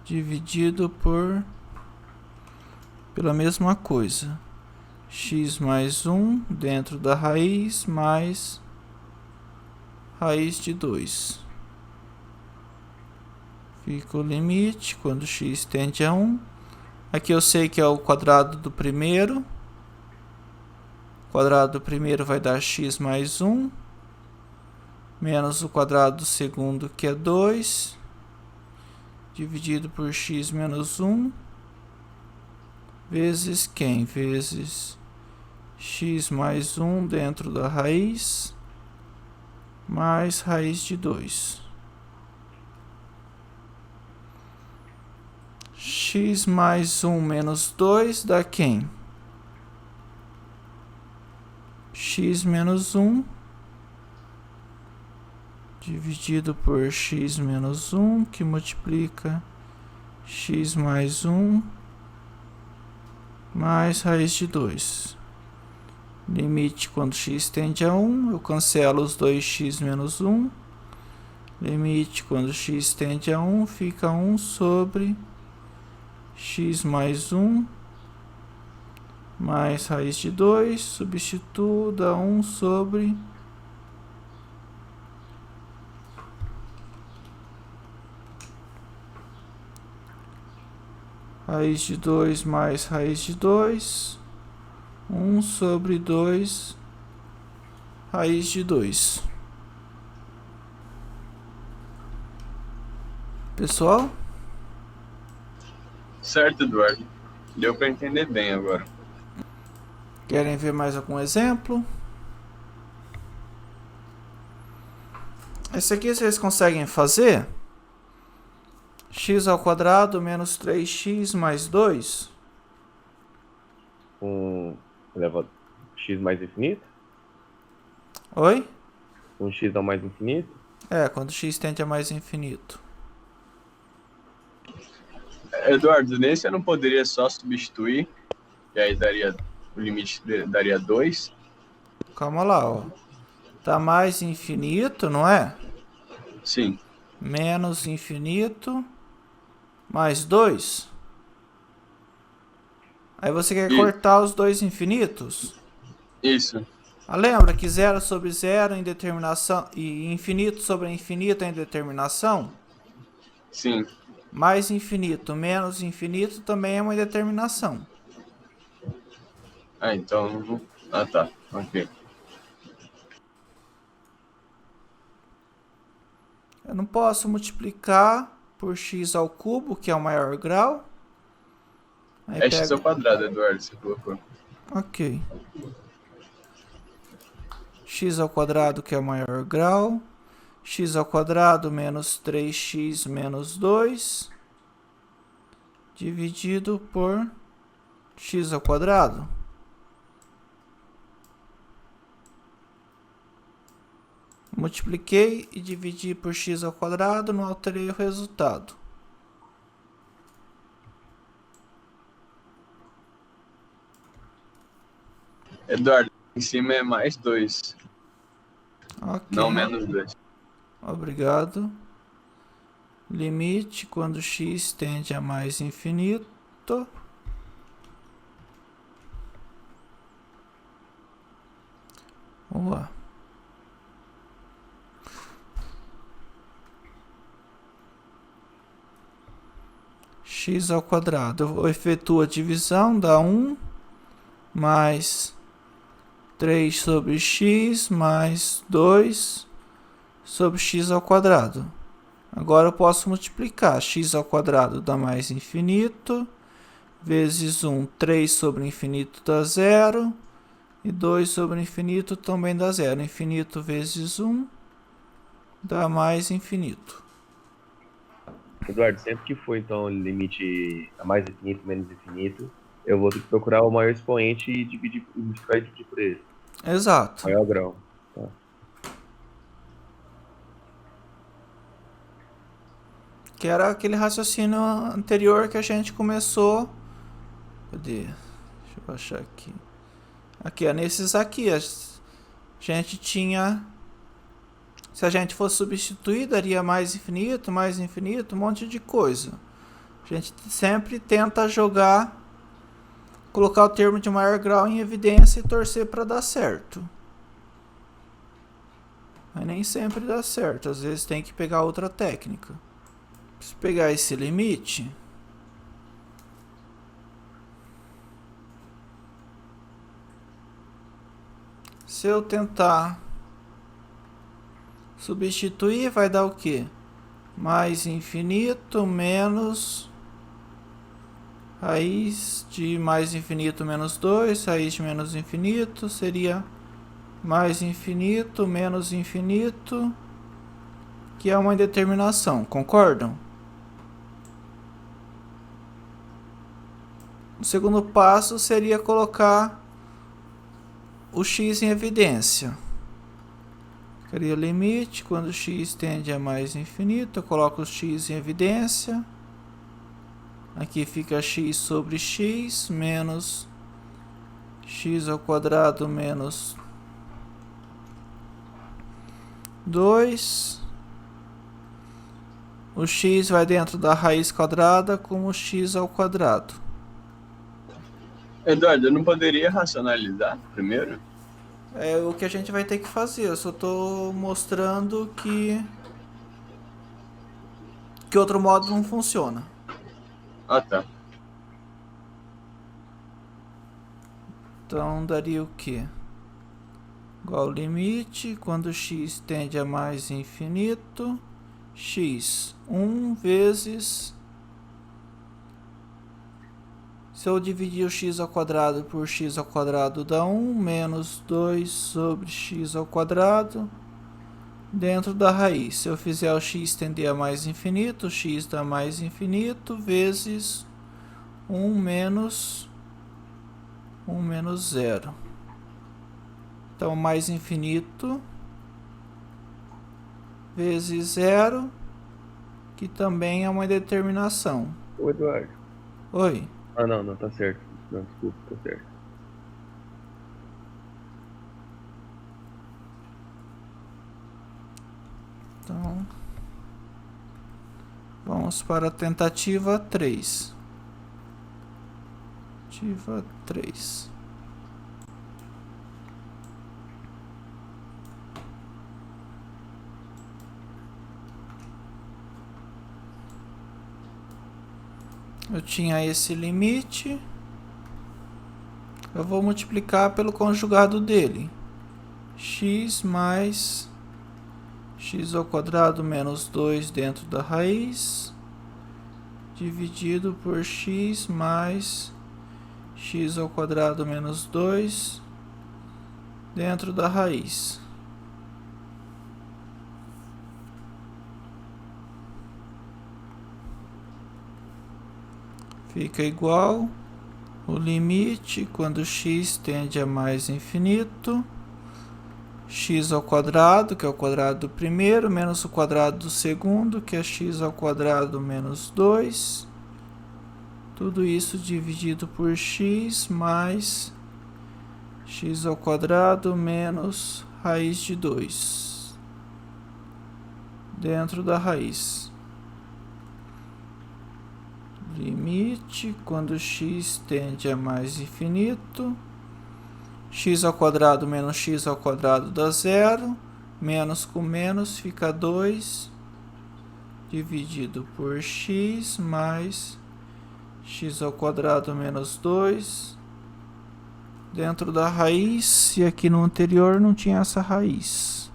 dividido pela mesma coisa. X mais 1 dentro da raiz, mais raiz de 2. Fica o limite quando x tende a 1. Aqui eu sei que é o quadrado do primeiro. O quadrado do primeiro vai dar x mais 1. Menos o quadrado do segundo, que é 2. Dividido por x menos 1. Vezes quem? Vezes x mais 1 dentro da raiz, mais raiz de 2. X mais 1 menos 2 dá quem? X menos 1 dividido por x menos 1, que multiplica x mais 1 mais raiz de 2. Limite quando x tende a 1, eu cancelo os 2x menos 1. Limite quando x tende a 1, fica 1 sobre x mais 1 mais raiz de 2. Substituo, dá 1 sobre raiz de 2 mais raiz de 2. 1 sobre 2 raiz de 2. Pessoal? Certo, Eduardo. Deu para entender bem agora. Querem ver mais algum exemplo? Esse aqui vocês conseguem fazer? X ao quadrado menos 3x mais 2. Elevado x mais infinito? Oi? X ao mais infinito? É, quando x tende a mais infinito. Eduardo, nesse eu não poderia só substituir, e aí daria o limite daria 2. Calma lá, ó. Tá mais infinito, não é? Sim. Menos infinito mais 2. Aí você quer cortar os dois infinitos? Isso. Ah, lembra que 0 sobre 0 é indeterminação e infinito sobre infinito é indeterminação? Sim. Mais infinito menos infinito também é uma indeterminação. Ah, então... Ah, tá. Ok. Eu não posso multiplicar por x ao cubo, que é o maior grau. Aí É x ao quadrado, Eduardo, você colocou. Ok. X ao quadrado, que é o maior grau. X ao quadrado menos 3x menos 2. Dividido por x ao quadrado. Multipliquei e dividi por x ao quadrado, não alterei o resultado. Eduardo, em cima é mais 2. Ok. Não menos 2. Obrigado. Limite quando x tende a mais infinito. Vamos lá. X ao quadrado. Eu efetuo a divisão, dá 1 mais 3 sobre x mais 2 sobre x ao quadrado. Agora eu posso multiplicar. X ao quadrado dá mais infinito, vezes 1, 3 sobre infinito dá 0, e 2 sobre infinito também dá 0. Infinito vezes 1 dá mais infinito. Eduardo, sempre que for então limite a mais infinito menos infinito, eu vou ter que procurar o maior expoente e multiplicar e dividir por ele. Exato. Maior grau. Tá. Que era aquele raciocínio anterior que a gente começou. Cadê? Deixa eu achar aqui. Aqui, ó, nesses aqui, a gente tinha... Se a gente fosse substituir, daria mais infinito, um monte de coisa. A gente sempre tenta jogar, colocar o termo de maior grau em evidência e torcer para dar certo. Mas nem sempre dá certo, às vezes tem que pegar outra técnica. Se pegar esse limite, se eu tentar substituir, vai dar o quê? Mais infinito menos raiz de mais infinito menos 2, raiz de menos infinito seria mais infinito, menos infinito, que é uma indeterminação, concordam? O segundo passo seria colocar o x em evidência. Cria limite, quando x tende a mais infinito, eu coloco o x em evidência. Aqui fica x sobre x menos x ao quadrado menos 2. O x vai dentro da raiz quadrada como x ao quadrado. Eduardo, eu não poderia racionalizar primeiro? É o que a gente vai ter que fazer. Eu só estou mostrando que outro modo não funciona. Ah, tá. Então daria o que? Igual limite, quando x tende a mais infinito, x 1 vezes... Se eu dividir o x ao quadrado por x ao quadrado dá 1, menos 2 sobre x ao quadrado, dentro da raiz. Se eu fizer o x tender a mais infinito, x dá mais infinito, vezes 1 menos 0. Então, mais infinito vezes 0, que também é uma determinação. Ô, Eduardo. Oi. Ah, não, tá certo. Não, desculpa, tá certo. Então, vamos para a tentativa 3. Tentativa 3. Eu tinha esse limite. Eu vou multiplicar pelo conjugado dele. X mais x ao quadrado menos 2 dentro da raiz, dividido por x mais x ao quadrado menos 2 dentro da raiz. Fica igual o limite quando x tende a mais infinito, x ao quadrado, que é o quadrado do primeiro, menos o quadrado do segundo, que é x ao quadrado menos 2. Tudo isso dividido por x mais x ao quadrado menos raiz de 2 dentro da raiz. Limite quando x tende a mais infinito, x ao quadrado menos x ao quadrado dá 0, menos com menos fica 2, dividido por x mais x ao quadrado menos 2 dentro da raiz, e aqui no anterior não tinha essa raiz.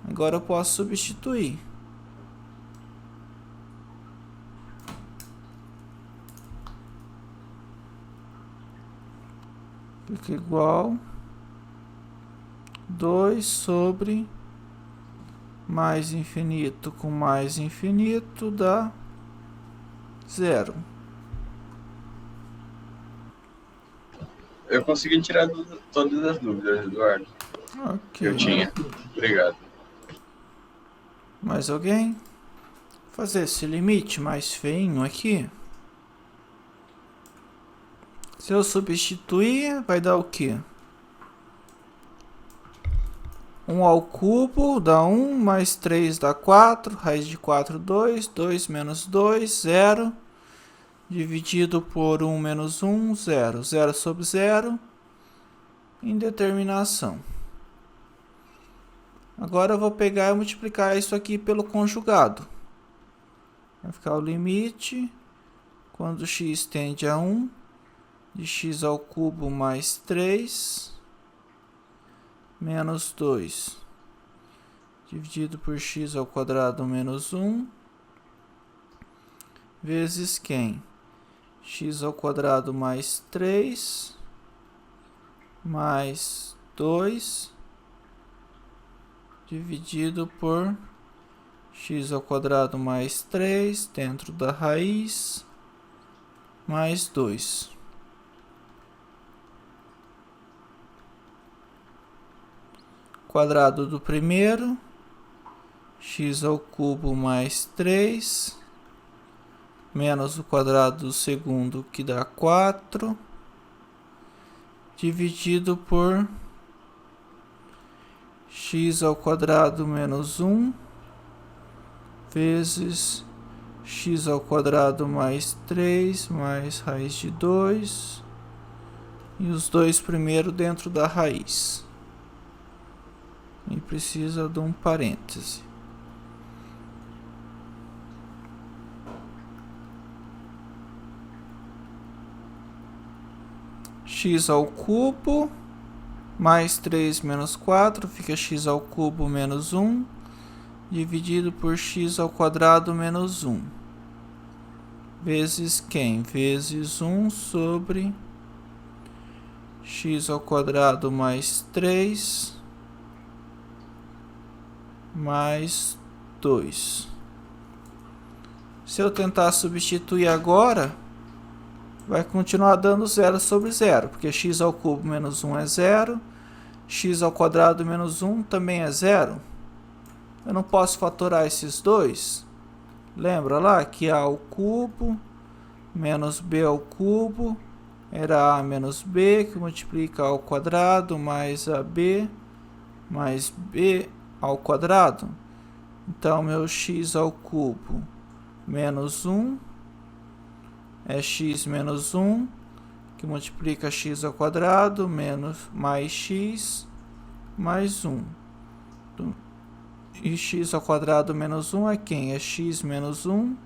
Agora eu posso substituir. Fica igual 2 sobre mais infinito com mais infinito dá 0. Eu consegui tirar todas as dúvidas, Eduardo, que eu tinha. Obrigado. Mais alguém? Fazer esse limite mais feinho aqui. Se eu substituir, vai dar o quê? 1 ao cubo dá 1, mais 3 dá 4, raiz de 4, 2, 2 menos 2, 0, dividido por 1 menos 1, 0, 0 sobre 0, indeterminação. Agora eu vou pegar e multiplicar isso aqui pelo conjugado. Vai ficar o limite, quando x tende a 1, de x ao cubo mais 3, menos 2, dividido por x ao quadrado menos 1, vezes quem? X ao quadrado mais 3, mais 2 dividido por x ao quadrado mais 3 dentro da raiz mais 2. Quadrado do primeiro, x ao cubo mais 3, menos o quadrado do segundo, que dá 4, dividido por x ao quadrado menos 1, vezes x ao quadrado mais 3, mais raiz de 2, e os dois primeiros dentro da raiz. E precisa de um parêntese. X ao cubo mais 3 menos 4 fica x ao cubo menos 1 dividido por x ao quadrado menos 1 vezes quem? Vezes 1 sobre x ao quadrado mais 3 mais 2. Se eu tentar substituir agora, vai continuar dando 0 sobre 0, porque x ao cubo menos 1 é 0, x ao quadrado menos 1 também é 0. Eu não posso fatorar esses dois? Lembra lá que a ao cubo menos b ao cubo era a menos b, que multiplica a ao quadrado mais ab mais b ao quadrado. Então, meu x ao cubo menos 1 é x menos 1, que multiplica x ao quadrado menos mais x mais 1. E x ao quadrado menos 1 é quem? É x menos 1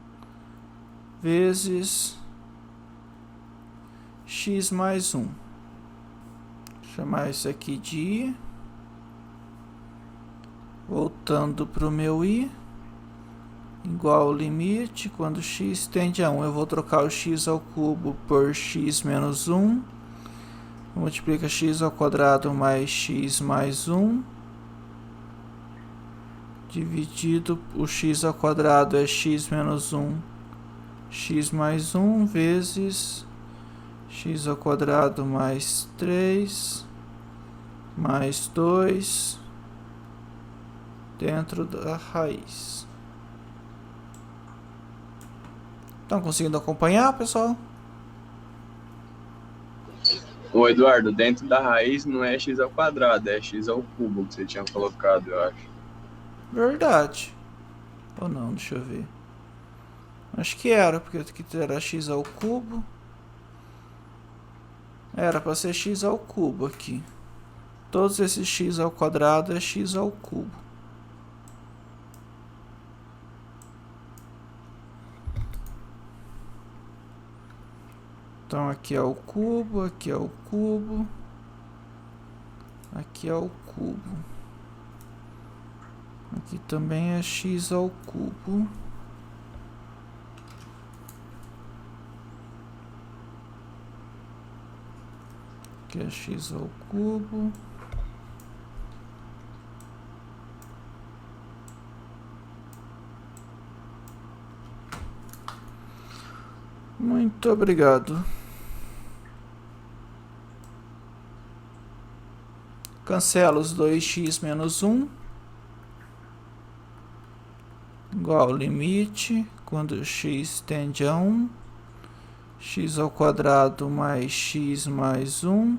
vezes x mais 1. Vou chamar isso aqui de i. Voltando para o meu i, igual ao limite, quando x tende a 1, eu vou trocar o x ao cubo por x menos 1, multiplica x ao quadrado mais x mais 1, dividido, o x ao quadrado é x menos 1, x mais 1, vezes x ao quadrado mais 3, mais 2, dentro da raiz. Estão conseguindo acompanhar, pessoal? Ô Eduardo, dentro da raiz não é x ao quadrado, é x ao cubo que você tinha colocado, eu acho. Verdade. Ou não, deixa eu ver. Acho que era, porque aqui era x ao cubo. Era para ser x ao cubo aqui. Todos esses x ao quadrado é x ao cubo. Então aqui é o cubo, aqui é o cubo, aqui é o cubo. Aqui também é x ao cubo. Aqui é x ao cubo. Muito obrigado. Cancela os 2x menos 1. Igual ao limite, quando x tende a 1. X ao quadrado mais x mais 1.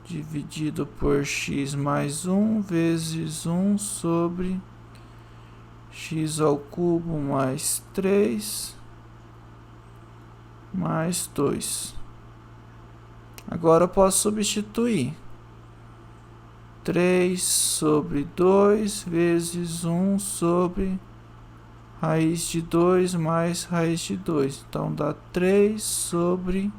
Dividido por x mais 1 vezes 1 sobre x ao cubo mais 3 mais 2. Agora eu posso substituir. 3 sobre 2 vezes 1 sobre raiz de 2 mais raiz de 2. Então dá 3 sobre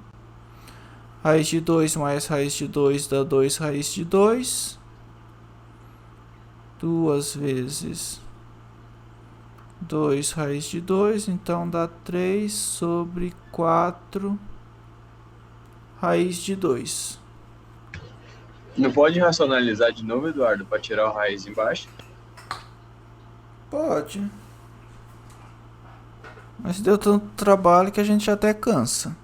raiz de 2 mais raiz de 2 dá 2 raiz de 2. 2 vezes 2 raiz de 2, então dá 3 sobre 4 raiz de 2. Não pode racionalizar de novo, Eduardo, para tirar o raiz embaixo? Pode. Mas deu tanto trabalho que a gente até cansa.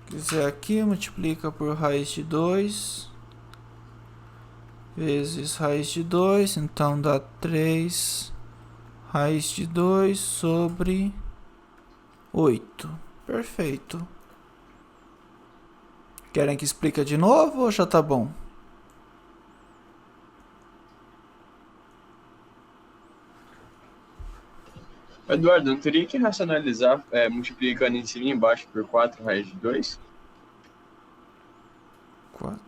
Quiser aqui, multiplica por raiz de 2 vezes raiz de 2, então dá 3 raiz de 2 sobre 8. Perfeito. Querem que explique de novo ou já tá bom? Eduardo, não teria que racionalizar multiplicando em cima e embaixo por 4 raiz de 2? 4.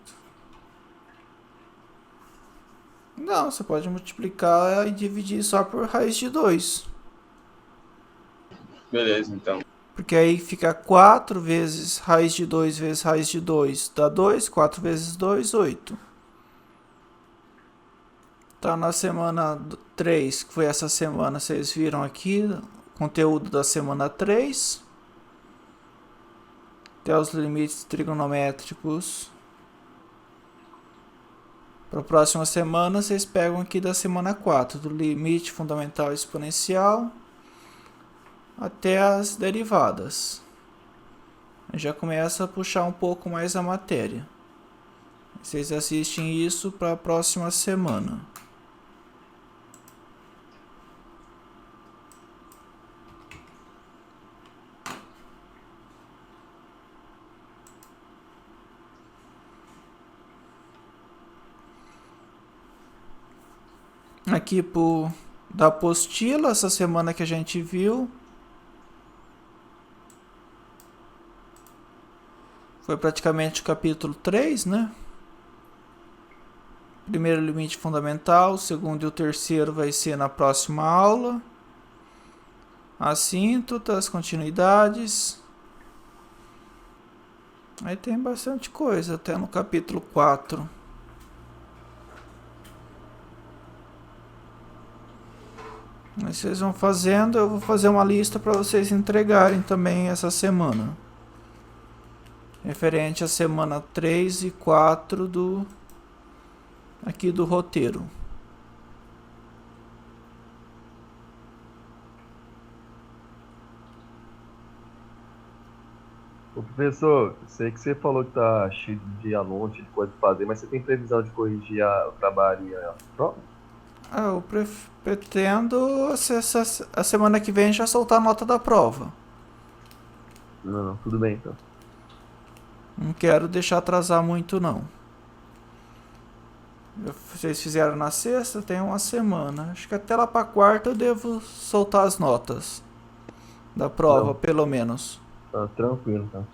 Não, você pode multiplicar e dividir só por raiz de 2. Beleza, então. Porque aí fica 4 vezes raiz de 2 vezes raiz de 2 dá 2. 4 vezes 2, 8. Então na semana 3, que foi essa semana, vocês viram aqui o conteúdo da semana 3. Até os limites trigonométricos. Para a próxima semana, vocês pegam aqui da semana 4, do limite fundamental exponencial até as derivadas. Já começa a puxar um pouco mais a matéria. Vocês assistem isso para a próxima semana. Aqui da apostila, essa semana que a gente viu, foi praticamente o capítulo 3, né? Primeiro limite fundamental, o segundo e o terceiro vai ser na próxima aula. Assíntotas, continuidades. Aí tem bastante coisa, até no capítulo 4. Mas vocês vão fazendo, eu vou fazer uma lista para vocês entregarem também essa semana. Referente à semana 3 e 4 aqui do roteiro. Ô, professor, sei que você falou que tá cheio de aluno, cheio de coisa pra fazer, mas você tem previsão de corrigir o trabalho e a prova? Eu pretendo a semana que vem já soltar a nota da prova. Não, tudo bem então. Não quero deixar atrasar muito não. Vocês fizeram na sexta, tem uma semana. Acho que até lá pra quarta eu devo soltar as notas da prova, Não. pelo menos. Tá tranquilo, então.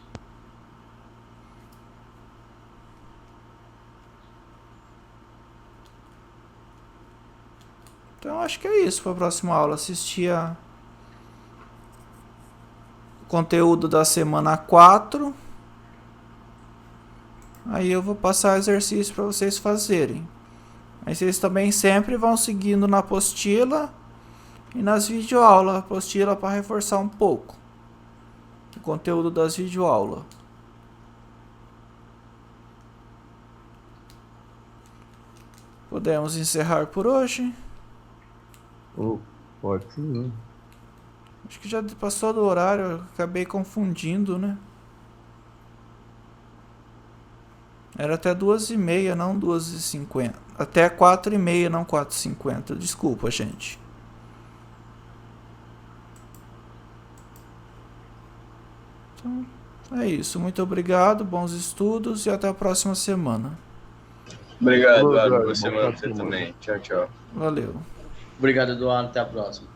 Então acho que é isso para a próxima aula. Assistir o conteúdo da semana 4. Aí eu vou passar exercício para vocês fazerem. Aí vocês também sempre vão seguindo na apostila e nas videoaulas. Apostila para reforçar um pouco o conteúdo das videoaulas. Podemos encerrar por hoje. Pode sim. Acho que já passou do horário, eu acabei confundindo, né? Era até 2h30, não 2h50. Até 4h30, não 4h50. Desculpa, gente. Então, é isso. Muito obrigado, bons estudos e até a próxima semana. Obrigado, Falou, Eduardo. Eduardo. Boa semana Boa pra você semana. também. Tchau, tchau. Valeu. Obrigado, Eduardo. Até a próxima.